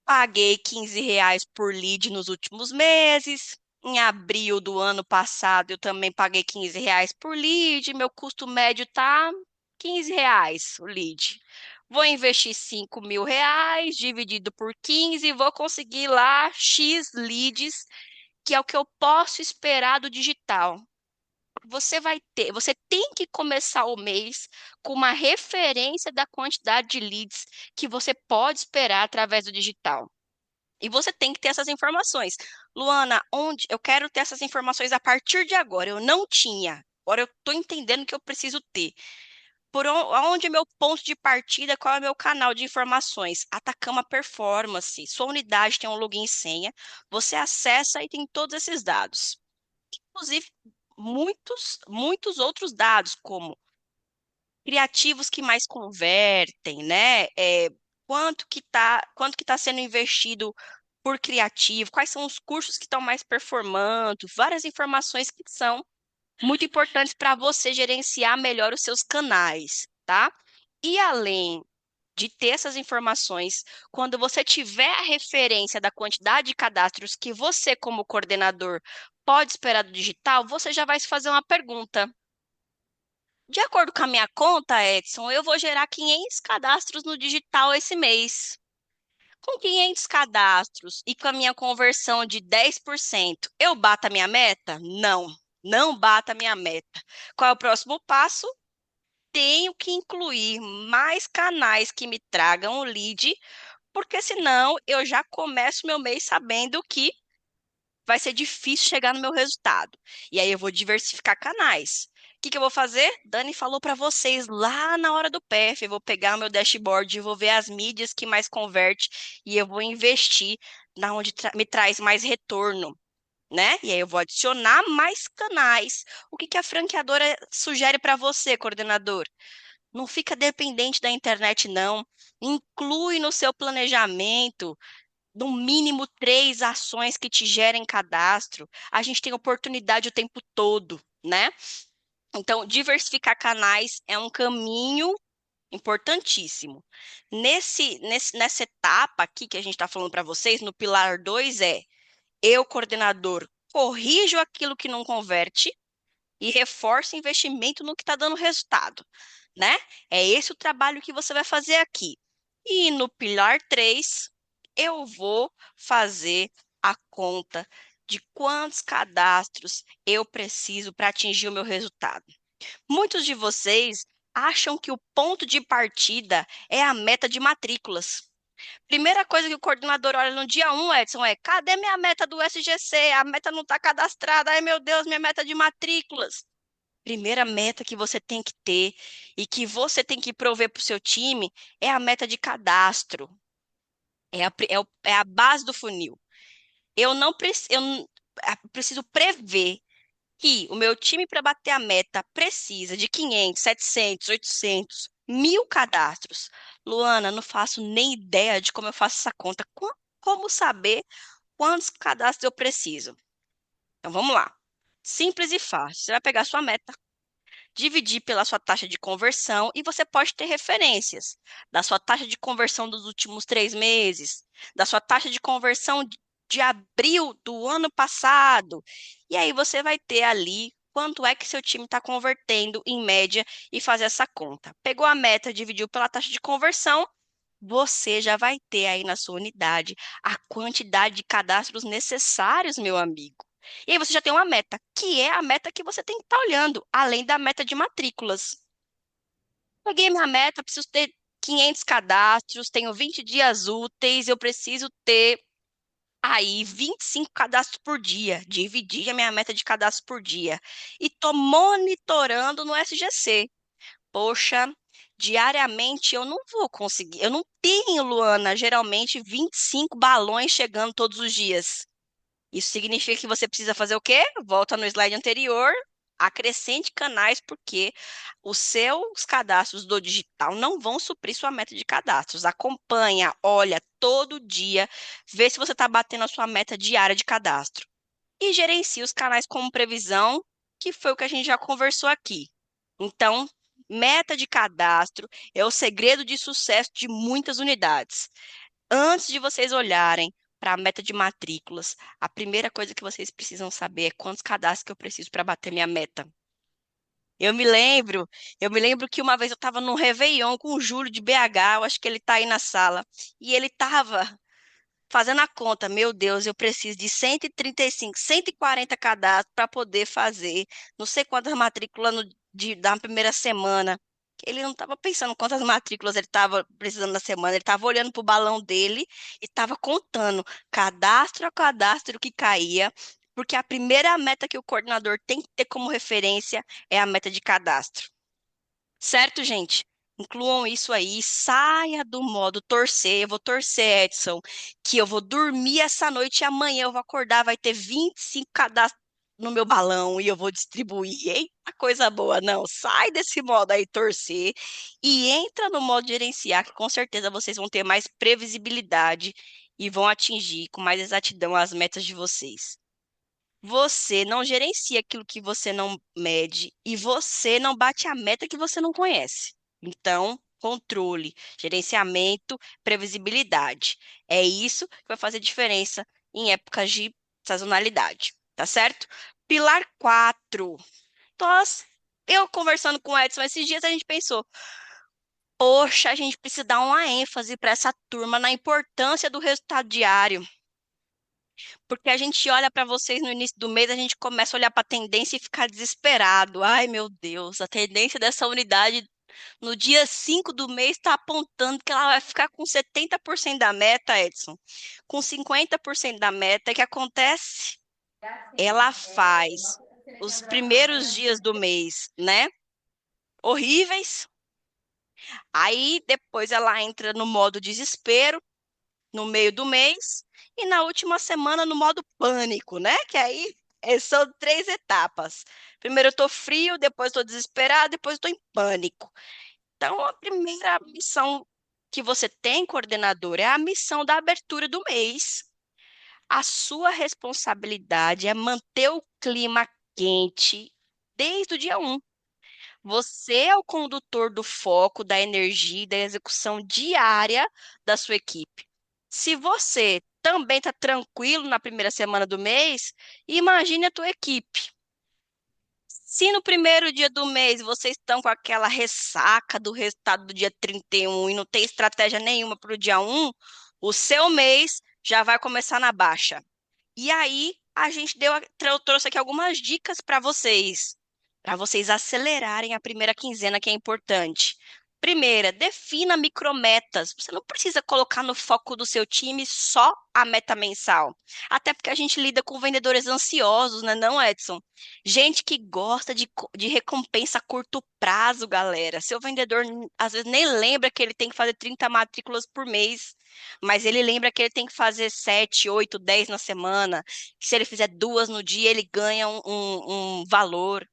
Paguei R$ 15 por lead nos últimos meses. Em abril do ano passado, eu também paguei R$ 15 por lead. Meu custo médio tá R$ 15 o lead. Vou investir R$ 5.000, dividido por 15, e vou conseguir lá X leads, que é o que eu posso esperar do digital. Você tem que começar o mês com uma referência da quantidade de leads que você pode esperar através do digital. E você tem que ter essas informações. Luana, onde eu quero ter essas informações a partir de agora? Eu não tinha. Agora eu estou entendendo que eu preciso ter. Aonde é meu ponto de partida? Qual é meu canal de informações? Atacama Performance. Sua unidade tem um login e senha. Você acessa e tem todos esses dados. Inclusive, muitos outros dados, como criativos que mais convertem, né? Quanto que tá sendo investido por criativo, quais são os cursos que estão mais performando, várias informações que são muito importantes para você gerenciar melhor os seus canais, tá? E além de ter essas informações, quando você tiver a referência da quantidade de cadastros que você, como coordenador, pode esperar do digital, você já vai se fazer uma pergunta. De acordo com a minha conta, Edson, eu vou gerar 500 cadastros no digital esse mês. Com 500 cadastros e com a minha conversão de 10%, eu bato a minha meta? Não, não bato a minha meta. Qual é o próximo passo? Tenho que incluir mais canais que me tragam o lead, porque senão eu já começo meu mês sabendo que vai ser difícil chegar no meu resultado. E aí eu vou diversificar canais. O que que eu vou fazer? Dani falou para vocês lá na hora do PF. Eu vou pegar o meu dashboard e vou ver as mídias que mais converte e eu vou investir na onde me traz mais retorno, né? E aí eu vou adicionar mais canais. O que que a franqueadora sugere para você, coordenador? Não fica dependente da internet, não. Inclui no seu planejamento no mínimo 3 ações que te gerem cadastro. A gente tem oportunidade o tempo todo, né? Então, diversificar canais é um caminho importantíssimo. Nessa etapa aqui que a gente está falando para vocês, no pilar 2 eu, coordenador, corrijo aquilo que não converte e reforço investimento no que está dando resultado, né? É esse o trabalho que você vai fazer aqui. E no pilar 3 eu vou fazer a conta de quantos cadastros eu preciso para atingir o meu resultado. Muitos de vocês acham que o ponto de partida é a meta de matrículas. Primeira coisa que o coordenador olha no dia 1, Edson, cadê minha meta do SGC? A meta não está cadastrada. Ai, meu Deus, minha meta de matrículas. Primeira meta que você tem que ter e que você tem que prover para o seu time é a meta de cadastro. É a base do funil. Eu não preciso prever que o meu time, para bater a meta, precisa de 500, 700, 800, 1.000 cadastros. Luana, não faço nem ideia de como eu faço essa conta. Como saber quantos cadastros eu preciso? Então, vamos lá. Simples e fácil. Você vai pegar a sua meta, dividir pela sua taxa de conversão e você pode ter referências da sua taxa de conversão dos últimos 3 meses, da sua taxa de conversão de abril do ano passado. E aí você vai ter ali quanto é que seu time está convertendo em média e fazer essa conta. Pegou a meta, dividiu pela taxa de conversão, você já vai ter aí na sua unidade a quantidade de cadastros necessários, meu amigo. E aí você já tem uma meta, que é a meta que você tem que estar olhando, além da meta de matrículas. Peguei minha meta, preciso ter 500 cadastros, tenho 20 dias úteis, eu preciso ter aí 25 cadastros por dia. Dividi a minha meta de cadastros por dia. E estou monitorando no SGC. Poxa, diariamente eu não vou conseguir. Eu não tenho, Luana, geralmente 25 balões chegando todos os dias. Isso significa que você precisa fazer o quê? Volta no slide anterior, acrescente canais, porque os seus cadastros do digital não vão suprir sua meta de cadastros. Acompanha, olha todo dia, vê se você está batendo a sua meta diária de cadastro. E gerencia os canais como previsão, que foi o que a gente já conversou aqui. Então, meta de cadastro é o segredo de sucesso de muitas unidades. Antes de vocês olharem para a meta de matrículas, a primeira coisa que vocês precisam saber é quantos cadastros que eu preciso para bater minha meta. Eu me lembro, eu me lembro que uma vez eu estava no Réveillon com o Júlio de BH, eu acho que ele está aí na sala, e ele estava fazendo a conta, meu Deus, eu preciso de 135, 140 cadastros para poder fazer não sei quantas matrículas da primeira semana. Ele não estava pensando quantas matrículas ele estava precisando na semana, ele estava olhando para o balão dele e estava contando cadastro a cadastro que caía, porque a primeira meta que o coordenador tem que ter como referência é a meta de cadastro. Certo, gente? Incluam isso aí, saia do modo torcer. Eu vou torcer, Edson, que eu vou dormir essa noite e amanhã eu vou acordar, vai ter 25 cadastros no meu balão e eu vou distribuir. Eita, coisa boa. Não, sai desse modo aí, torcer, e entra no modo gerenciar, que com certeza vocês vão ter mais previsibilidade e vão atingir com mais exatidão as metas de vocês. Você não gerencia aquilo que você não mede e você não bate a meta que você não conhece. Então, controle, gerenciamento, previsibilidade. É isso que vai fazer diferença em épocas de sazonalidade, tá certo? Pilar 4. Nós, eu conversando com o Edson esses dias, a gente pensou, poxa, a gente precisa dar uma ênfase para essa turma na importância do resultado diário. Porque a gente olha para vocês no início do mês, a gente começa a olhar para a tendência e ficar desesperado. Ai, meu Deus, a tendência dessa unidade no dia 5 do mês está apontando que ela vai ficar com 70% da meta, Edson. Com 50% da meta, o que acontece? Ela faz os primeiros dias do mês, né? Horríveis. Aí depois ela entra no modo desespero no meio do mês e na última semana no modo pânico, né? Que aí são 3 etapas. Primeiro eu tô frio, depois estou desesperado, depois estou em pânico. Então, a primeira missão que você tem, coordenador, é a missão da abertura do mês. A sua responsabilidade é manter o clima quente desde o dia 1. Você é o condutor do foco, da energia e da execução diária da sua equipe. Se você também está tranquilo na primeira semana do mês, imagine a tua equipe. Se no primeiro dia do mês vocês estão com aquela ressaca do resultado do dia 31 e não tem estratégia nenhuma para o dia 1, o seu mês já vai começar na baixa. E aí, a gente trouxe aqui algumas dicas para vocês acelerarem a primeira quinzena, que é importante. Primeira, defina micrometas. Você não precisa colocar no foco do seu time só a meta mensal. Até porque a gente lida com vendedores ansiosos, né, não, Edson? Gente que gosta de recompensa a curto prazo, galera. Seu vendedor, às vezes, nem lembra que ele tem que fazer 30 matrículas por mês, mas ele lembra que ele tem que fazer 7, 8, 10 na semana. Que se ele fizer 2 no dia, ele ganha um valor.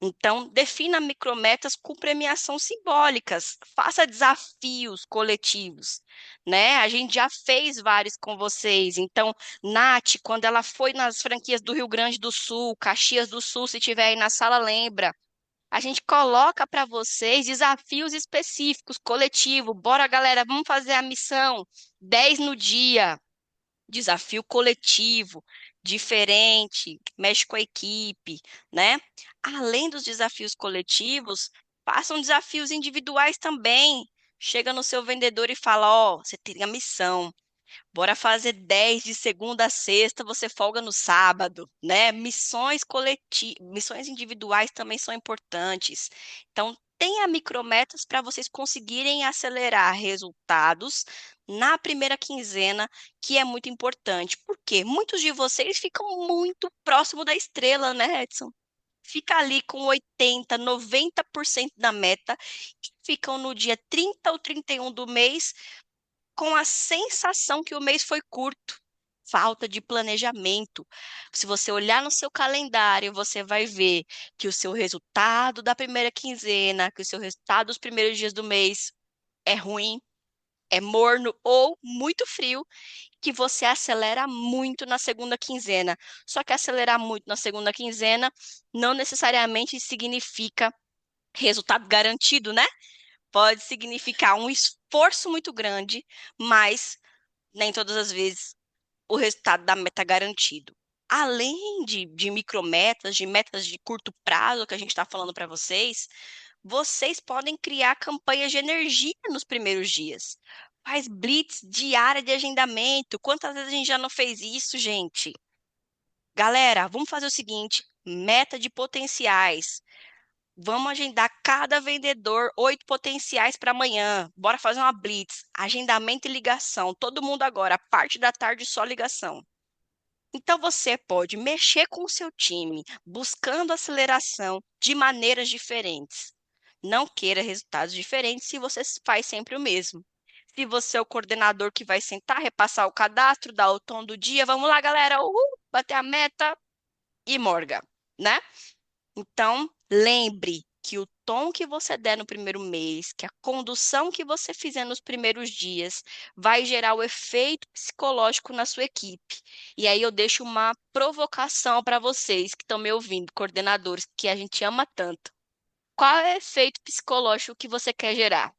Então, defina micrometas com premiação simbólicas, faça desafios coletivos, né? A gente já fez vários com vocês. Então, Nath, quando ela foi nas franquias do Rio Grande do Sul, Caxias do Sul, se tiver aí na sala, lembra. A gente coloca para vocês desafios específicos, coletivo. Bora, galera, vamos fazer a missão 10 no dia. Desafio coletivo, diferente, mexe com a equipe, né? Além dos desafios coletivos, façam desafios individuais também. Chega no seu vendedor e fala: ó, você tem a missão Bora fazer 10 de segunda a sexta, você folga no sábado, né? Missões coletivas, missões individuais também são importantes. Então, tenha micrometas para vocês conseguirem acelerar resultados na primeira quinzena, que é muito importante. Por quê? Muitos de vocês ficam muito próximo da estrela, né, Edson? Fica ali com 80, 90% da meta e ficam no dia 30 ou 31 do mês com a sensação que o mês foi curto. Falta de planejamento. Se você olhar no seu calendário, você vai ver que o seu resultado da primeira quinzena, que o seu resultado dos primeiros dias do mês é ruim, é morno ou muito frio, que você acelera muito na segunda quinzena. Só que acelerar muito na segunda quinzena não necessariamente significa resultado garantido, né? Pode significar um esforço muito grande, mas nem todas as vezes o resultado da meta é garantido. Além de micrometas, de metas de curto prazo que a gente está falando para vocês, vocês podem criar campanhas de energia nos primeiros dias. Faz blitz diária de agendamento. Quantas vezes a gente já não fez isso, gente? Galera, vamos fazer o seguinte: meta de potenciais. Vamos agendar cada vendedor 8 potenciais para amanhã. Bora fazer uma blitz. Agendamento e ligação. Todo mundo agora, parte da tarde só ligação. Então você pode mexer com o seu time, buscando aceleração de maneiras diferentes. Não queira resultados diferentes se você faz sempre o mesmo. Se você é o coordenador que vai sentar, repassar o cadastro, dar o tom do dia, vamos lá, galera, bater a meta e morga, né? Então, lembre que o tom que você der no primeiro mês, que a condução que você fizer nos primeiros dias, vai gerar o efeito psicológico na sua equipe. E aí eu deixo uma provocação para vocês que estão me ouvindo, coordenadores, que a gente ama tanto. Qual é o efeito psicológico que você quer gerar?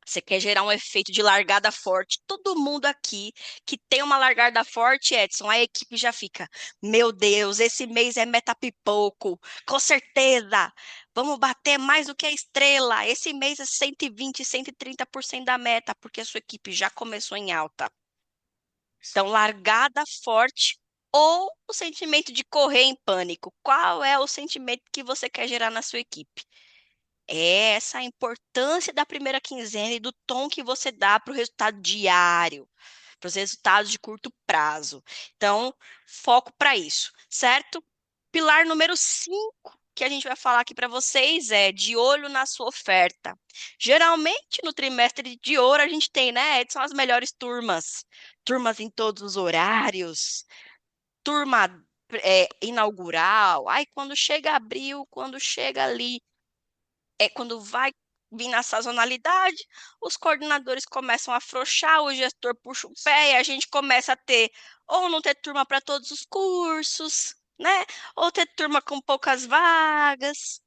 Você quer gerar um efeito de largada forte. Todo mundo aqui que tem uma largada forte, Edson, a equipe já fica: meu Deus, esse mês é meta pipoco, com certeza. Vamos bater mais do que a estrela. Esse mês é 120, 130% da meta, porque a sua equipe já começou em alta. Então, largada forte ou o sentimento de correr em pânico. Qual é o sentimento que você quer gerar na sua equipe? É essa a importância da primeira quinzena e do tom que você dá para o resultado diário, para os resultados de curto prazo. Então, foco para isso, certo? Pilar número 5 que a gente vai falar aqui para vocês é de olho na sua oferta. Geralmente, no trimestre de ouro, a gente tem, né, Edson, as melhores turmas. Turmas em todos os horários, turma inaugural. Aí, quando chega abril, quando chega ali quando vai vir na sazonalidade, os coordenadores começam a afrouxar, o gestor puxa o pé e a gente começa a ter, ou não ter turma para todos os cursos, né? Ou ter turma com poucas vagas,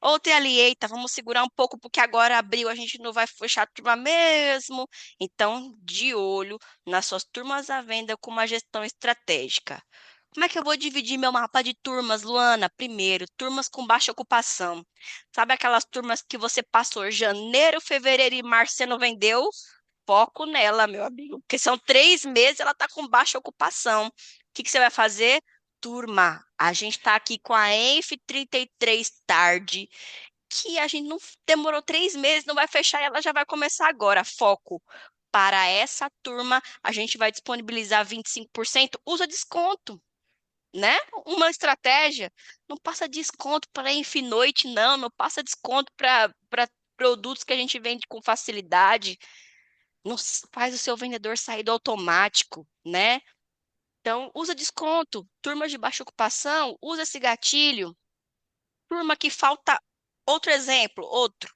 ou ter ali, eita, vamos segurar um pouco, porque agora abril a gente não vai fechar a turma mesmo. Então, de olho nas suas turmas à venda com uma gestão estratégica. Como é que eu vou dividir meu mapa de turmas, Luana? Primeiro, turmas com baixa ocupação. Sabe aquelas turmas que você passou janeiro, fevereiro e março, você não vendeu? Foco nela, meu amigo. Porque são 3 meses, ela está com baixa ocupação. O que você vai fazer? Turma, a gente está aqui com a ENF 33 tarde, que a gente não demorou 3 meses, não vai fechar, ela já vai começar agora. Foco. Para essa turma, a gente vai disponibilizar 25%. Usa desconto, né? Uma estratégia. Não passa desconto para Infinoite, não. Não passa desconto para produtos que a gente vende com facilidade. Não faz o seu vendedor sair do automático, né? Então, usa desconto. Turmas de baixa ocupação, usa esse gatilho. Turma que falta. Outro exemplo, outro.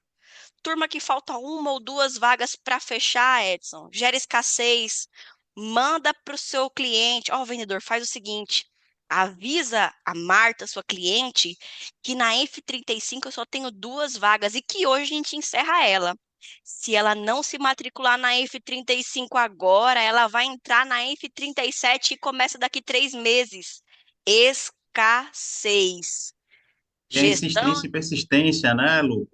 Turma que falta uma ou duas vagas para fechar, Edson. Gera escassez. Manda para o seu cliente. Ó, vendedor, faz o seguinte. Avisa a Marta, sua cliente, que na F35 eu só tenho 2 vagas e que hoje a gente encerra ela. Se ela não se matricular na F35 agora, ela vai entrar na F37 e começa daqui 3 meses. Escassez. E a Gestão. insistência e persistência, né, Lu?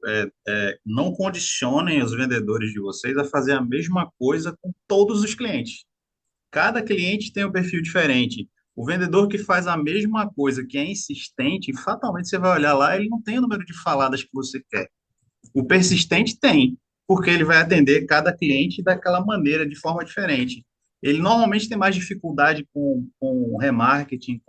Não condicionem os vendedores de vocês a fazer a mesma coisa com todos os clientes. Cada cliente tem um perfil diferente. O vendedor que faz a mesma coisa, que é insistente, fatalmente você vai olhar lá, ele não tem o número de faladas que você quer. O persistente tem, porque ele vai atender cada cliente daquela maneira, de forma diferente. Ele normalmente tem mais dificuldade com remarketing,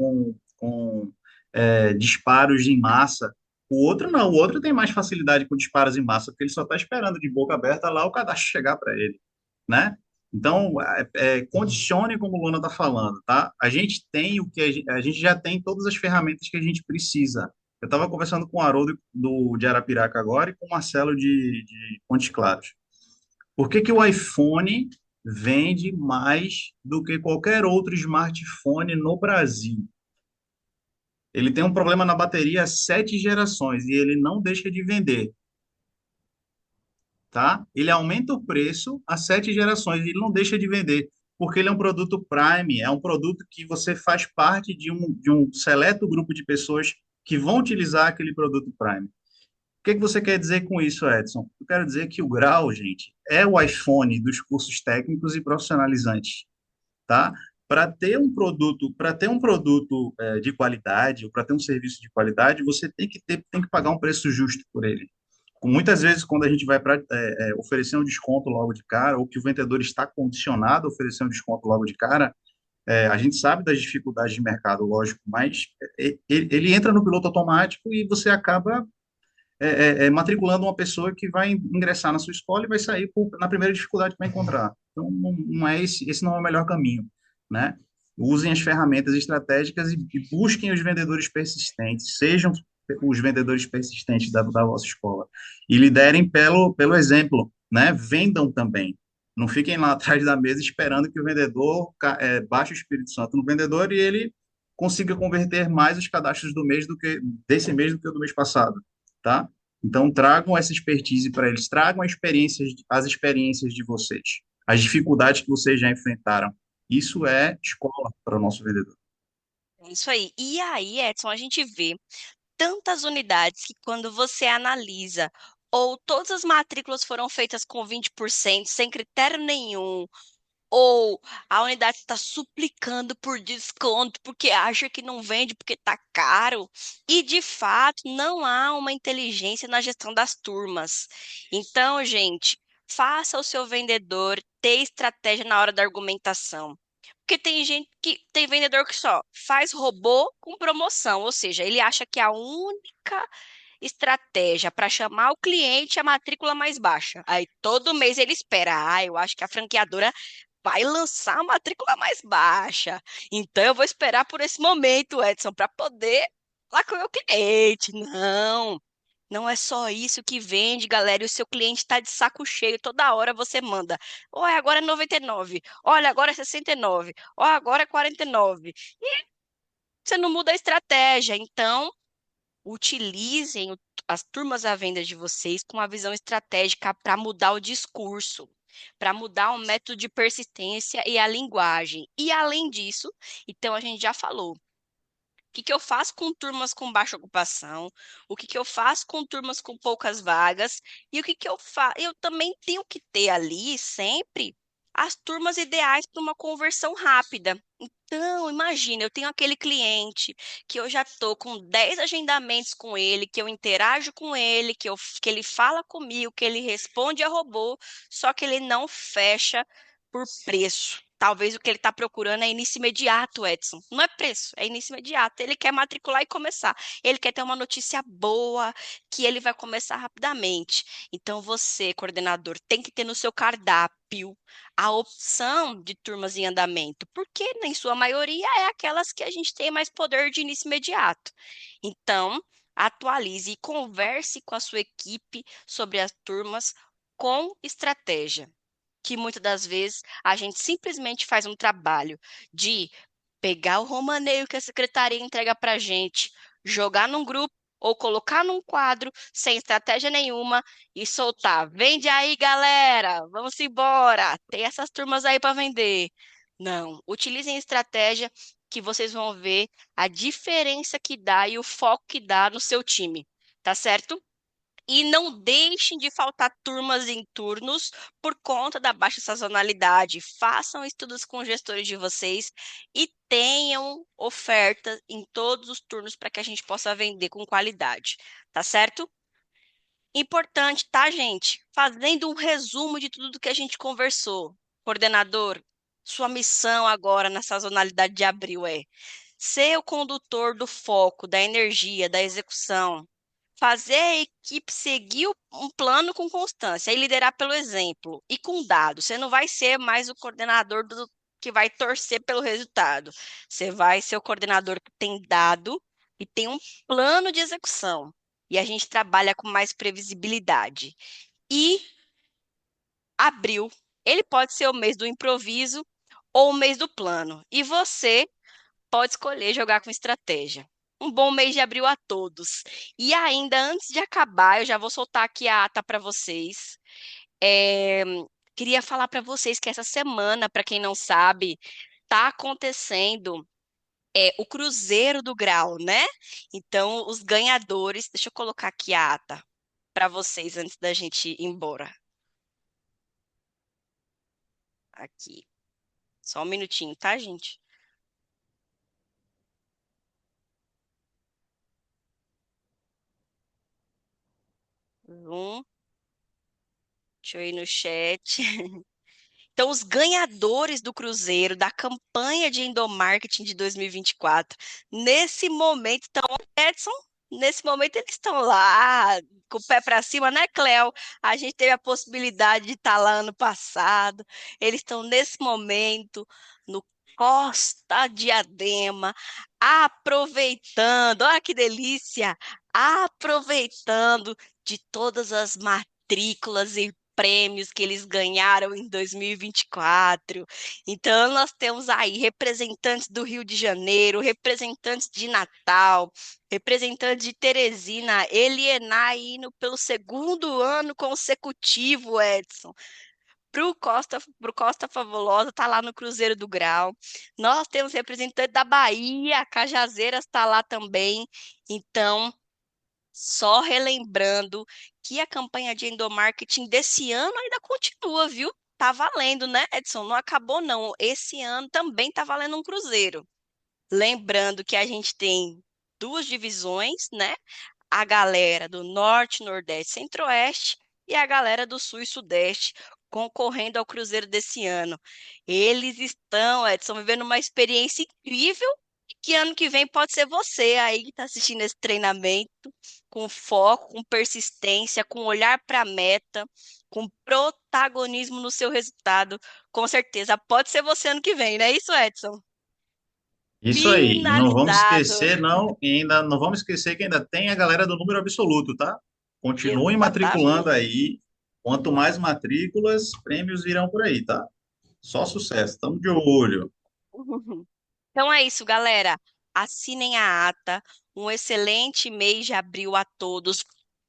disparos em massa. O outro não, o outro tem mais facilidade com disparos em massa, porque ele só está esperando de boca aberta lá o cadastro chegar para ele, né? Então, condicione como o Luna está falando, tá? A gente tem o que a gente já tem todas as ferramentas que a gente precisa. Eu estava conversando com o Haroldo de Arapiraca agora e com o Marcelo de Montes Claros. Por que que o iPhone vende mais do que qualquer outro smartphone no Brasil? Ele tem um problema na bateria há 7 gerações e ele não deixa de vender, tá? Ele aumenta o preço há 7 gerações e ele não deixa de vender, porque ele é um produto Prime, é um produto que você faz parte de um seleto grupo de pessoas que vão utilizar aquele produto Prime. O que que você quer dizer com isso, Edson? Eu quero dizer que o Grau, gente, é o iPhone dos cursos técnicos e profissionalizantes, tá? Para ter um produto de qualidade, ou para ter um serviço de qualidade, você tem que pagar um preço justo por ele. Muitas vezes, quando a gente vai para oferecer um desconto logo de cara, ou que o vendedor está condicionado a oferecer um desconto logo de cara, a gente sabe das dificuldades de mercado, lógico, mas ele entra no piloto automático e você acaba matriculando uma pessoa que vai ingressar na sua escola e vai sair na primeira dificuldade que vai encontrar. Então, não é esse não é o melhor caminho, né? Usem as ferramentas estratégicas e busquem os vendedores persistentes, sejam os vendedores persistentes da vossa escola e liderem pelo exemplo, né? Vendam também. Não fiquem lá atrás da mesa esperando que o vendedor baixe o Espírito Santo no vendedor e ele consiga converter mais os cadastros desse mês do que o do mês passado, tá? Então, tragam essa expertise para eles, tragam as experiências de vocês, as dificuldades que vocês já enfrentaram. Isso é escola para o nosso vendedor. É isso aí. E aí, Edson, a gente vê tantas unidades que quando você analisa, ou todas as matrículas foram feitas com 20% sem critério nenhum, ou a unidade está suplicando por desconto porque acha que não vende porque está caro. E, de fato, não há uma inteligência na gestão das turmas. Então, gente, faça o seu vendedor ter estratégia na hora da argumentação. Porque tem vendedor que só faz robô com promoção, ou seja, ele acha que a única estratégia para chamar o cliente é a matrícula mais baixa. Aí todo mês ele espera, eu acho que a franqueadora vai lançar a matrícula mais baixa. Então eu vou esperar por esse momento, Edson, para poder falar com o meu cliente. Não, não é só isso que vende, galera. E o seu cliente está de saco cheio. Toda hora você manda. Olha, agora é 99. Olha, agora é 69. Olha, agora é 49. E você não muda a estratégia. Então, utilizem as turmas à venda de vocês com uma visão estratégica para mudar o discurso, para mudar o método de persistência e a linguagem. E além disso, então a gente já falou. O que que eu faço com turmas com baixa ocupação? O que que eu faço com turmas com poucas vagas? E o que que eu faço? Eu também tenho que ter ali sempre as turmas ideais para uma conversão rápida. Então, imagina, eu tenho aquele cliente que eu já estou com 10 agendamentos com ele, que eu interajo com ele, que ele fala comigo, que ele responde a robô, só que ele não fecha por preço. Talvez o que ele está procurando é início imediato, Edson. Não é preço, é início imediato. Ele quer matricular e começar. Ele quer ter uma notícia boa, que ele vai começar rapidamente. Então, você, coordenador, tem que ter no seu cardápio a opção de turmas em andamento, porque, em sua maioria, é aquelas que a gente tem mais poder de início imediato. Então, atualize e converse com a sua equipe sobre as turmas com estratégia, que muitas das vezes a gente simplesmente faz um trabalho de pegar o romaneio que a secretaria entrega para a gente, jogar num grupo ou colocar num quadro sem estratégia nenhuma e soltar. Vende aí, galera! Vamos embora! Tem essas turmas aí para vender. Não, utilizem estratégia que vocês vão ver a diferença que dá e o foco que dá no seu time, tá certo? E não deixem de faltar turmas em turnos por conta da baixa sazonalidade. Façam estudos com os gestores de vocês e tenham oferta em todos os turnos para que a gente possa vender com qualidade, tá certo? Importante, tá, gente? Fazendo um resumo de tudo que a gente conversou. Coordenador, sua missão agora na sazonalidade de abril é ser o condutor do foco, da energia, da execução, fazer a equipe seguir um plano com constância e liderar pelo exemplo e com dados. Você não vai ser mais o coordenador que vai torcer pelo resultado. Você vai ser o coordenador que tem dado e tem um plano de execução. E a gente trabalha com mais previsibilidade. E abril, ele pode ser o mês do improviso ou o mês do plano. E você pode escolher jogar com estratégia. Um bom mês de abril a todos. E ainda, antes de acabar, eu já vou soltar aqui a ata para vocês. É, Queria falar para vocês que essa semana, para quem não sabe, está acontecendo o Cruzeiro do Grau, né? Então, os ganhadores. Deixa eu colocar aqui a ata para vocês antes da gente ir embora. Aqui. Só um minutinho, tá, gente? Zoom. Deixa eu ir no chat. Então, os ganhadores do Cruzeiro, da campanha de endomarketing de 2024, nesse momento estão, Edson, nesse momento eles estão lá, com o pé para cima, né, Cléo? A gente teve a possibilidade de estar lá ano passado. Eles estão nesse momento no Costa Diadema, aproveitando, olha que delícia, aproveitando de todas as matrículas e prêmios que eles ganharam em 2024. Então, nós temos aí representantes do Rio de Janeiro, representantes de Natal, representantes de Teresina, Elienay indo pelo segundo ano consecutivo, Edson. Pro Costa Fabulosa, tá lá no Cruzeiro do Grau. Nós temos representante da Bahia, Cajazeiras tá lá também. Então, só relembrando que a campanha de endomarketing desse ano ainda continua, viu? Tá valendo, né, Edson? Não acabou, não. Esse ano também tá valendo um cruzeiro. Lembrando que a gente tem duas divisões, né? A galera do Norte, Nordeste, Centro-Oeste e a galera do Sul e Sudeste concorrendo ao Cruzeiro desse ano. Eles estão, Edson, vivendo uma experiência incrível e que ano que vem pode ser você aí que está assistindo esse treinamento com foco, com persistência, com olhar para a meta, com protagonismo no seu resultado. Com certeza, pode ser você ano que vem, não é isso, Edson? Isso aí. E não vamos Finalizado. esquecer, não, e ainda não vamos esquecer que ainda tem a galera do número absoluto, tá? Continuem matriculando Exatamente. aí. Quanto mais matrículas, prêmios virão por aí, tá? Só sucesso. Estamos de olho. Então é isso, galera. Assinem a ata. Um excelente mês de abril a todos.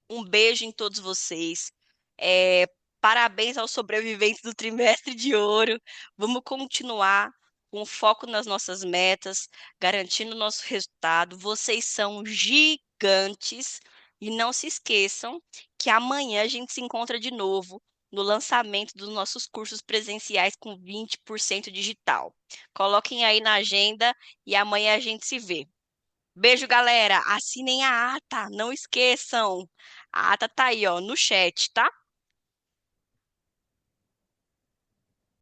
Um beijo em todos vocês. É, Parabéns aos sobreviventes do trimestre de ouro. Vamos continuar com foco nas nossas metas, garantindo o nosso resultado. Vocês são gigantes. E não se esqueçam que amanhã a gente se encontra de novo no lançamento dos nossos cursos presenciais com 20% digital. Coloquem aí na agenda e amanhã a gente se vê. Beijo, galera. Assinem a ata, não esqueçam. A ata tá aí, ó, no chat, tá?